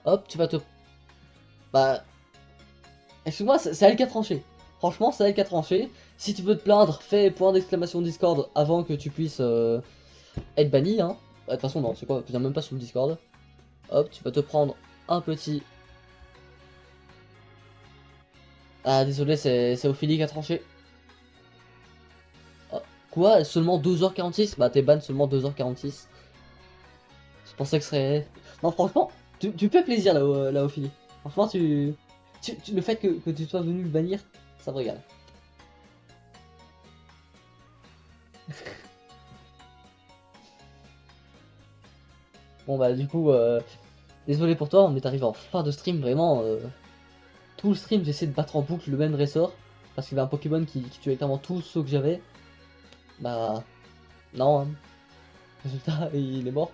Hop, tu vas te... Bah... Excuse-moi, c'est elle qui a tranché. Franchement, c'est elle qui a tranché. Si tu veux te plaindre, fais point d'exclamation Discord avant que tu puisses être banni. Hein. Bah, de toute façon, non, c'est quoi, tu viens même pas sur le Discord. Hop, tu vas te prendre un petit... Ah, désolé, c'est Ophélie qui a tranché. Oh, quoi? Seulement 2h46? Bah, t'es ban seulement 2h46. Je pensais que ce serait... Non, franchement, tu fais plaisir là, Ophélie. Franchement, le fait que tu sois venu le bannir, ça me régale. Bon bah du coup, désolé pour toi, on est arrivé en fin de stream, vraiment. Tout le stream, j'essaie de battre en boucle le même ressort. Parce qu'il y avait un Pokémon qui tuait clairement tous ceux que j'avais. Bah... Non, hein. Résultat, il est mort.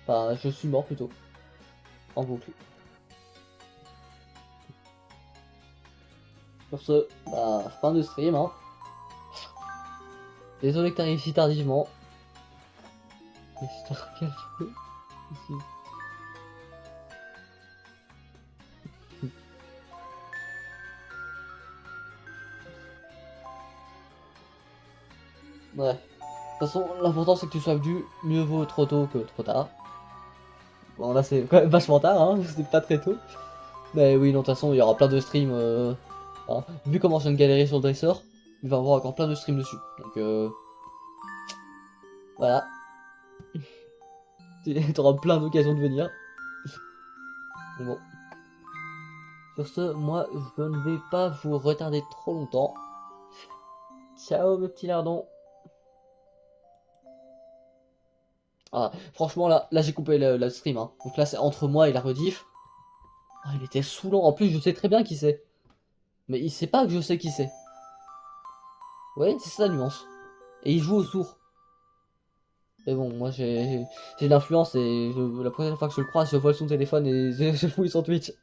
Enfin, je suis mort plutôt. En boucle. Sur ce, bah, fin de stream, hein. Désolé que t'arrives si tardivement. Mais je te regarde ici. Ouais. De toute façon, l'important c'est que tu sois venu. Mieux vaut trop tôt que trop tard. Bon, là c'est quand même vachement tard, hein. C'est pas très tôt. Mais oui, non, de toute façon, il y aura plein de streams. Hein. Vu comment je viens de galérer sur le dresseur, il va y avoir encore plein de streams dessus. Donc, voilà. T'auras plein d'occasions de venir. Bon. Sur ce, moi, je ne vais pas vous retarder trop longtemps. Ciao, mes petits lardons. Ah, franchement, là j'ai coupé le stream. Hein. Donc là, c'est entre moi et la rediff. Ah, il était saoulant. En plus, je sais très bien qui c'est. Mais il sait pas que je sais qui c'est. Ouais, c'est ça la nuance. Et il joue au sourd. Mais bon, moi j'ai de l'influence et la prochaine fois que je le croise, je vole son téléphone et je fouille son Twitch.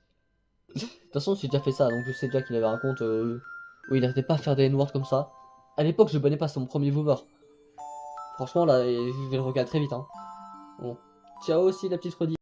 De toute façon, j'ai déjà fait ça, donc je sais déjà qu'il avait un compte où il n'arrêtait pas à faire des N-words comme ça. À l'époque, je bannais pas son premier viewer. Franchement, là, je vais le regarder très vite. Hein. Bon. Ciao aussi, la petite redite.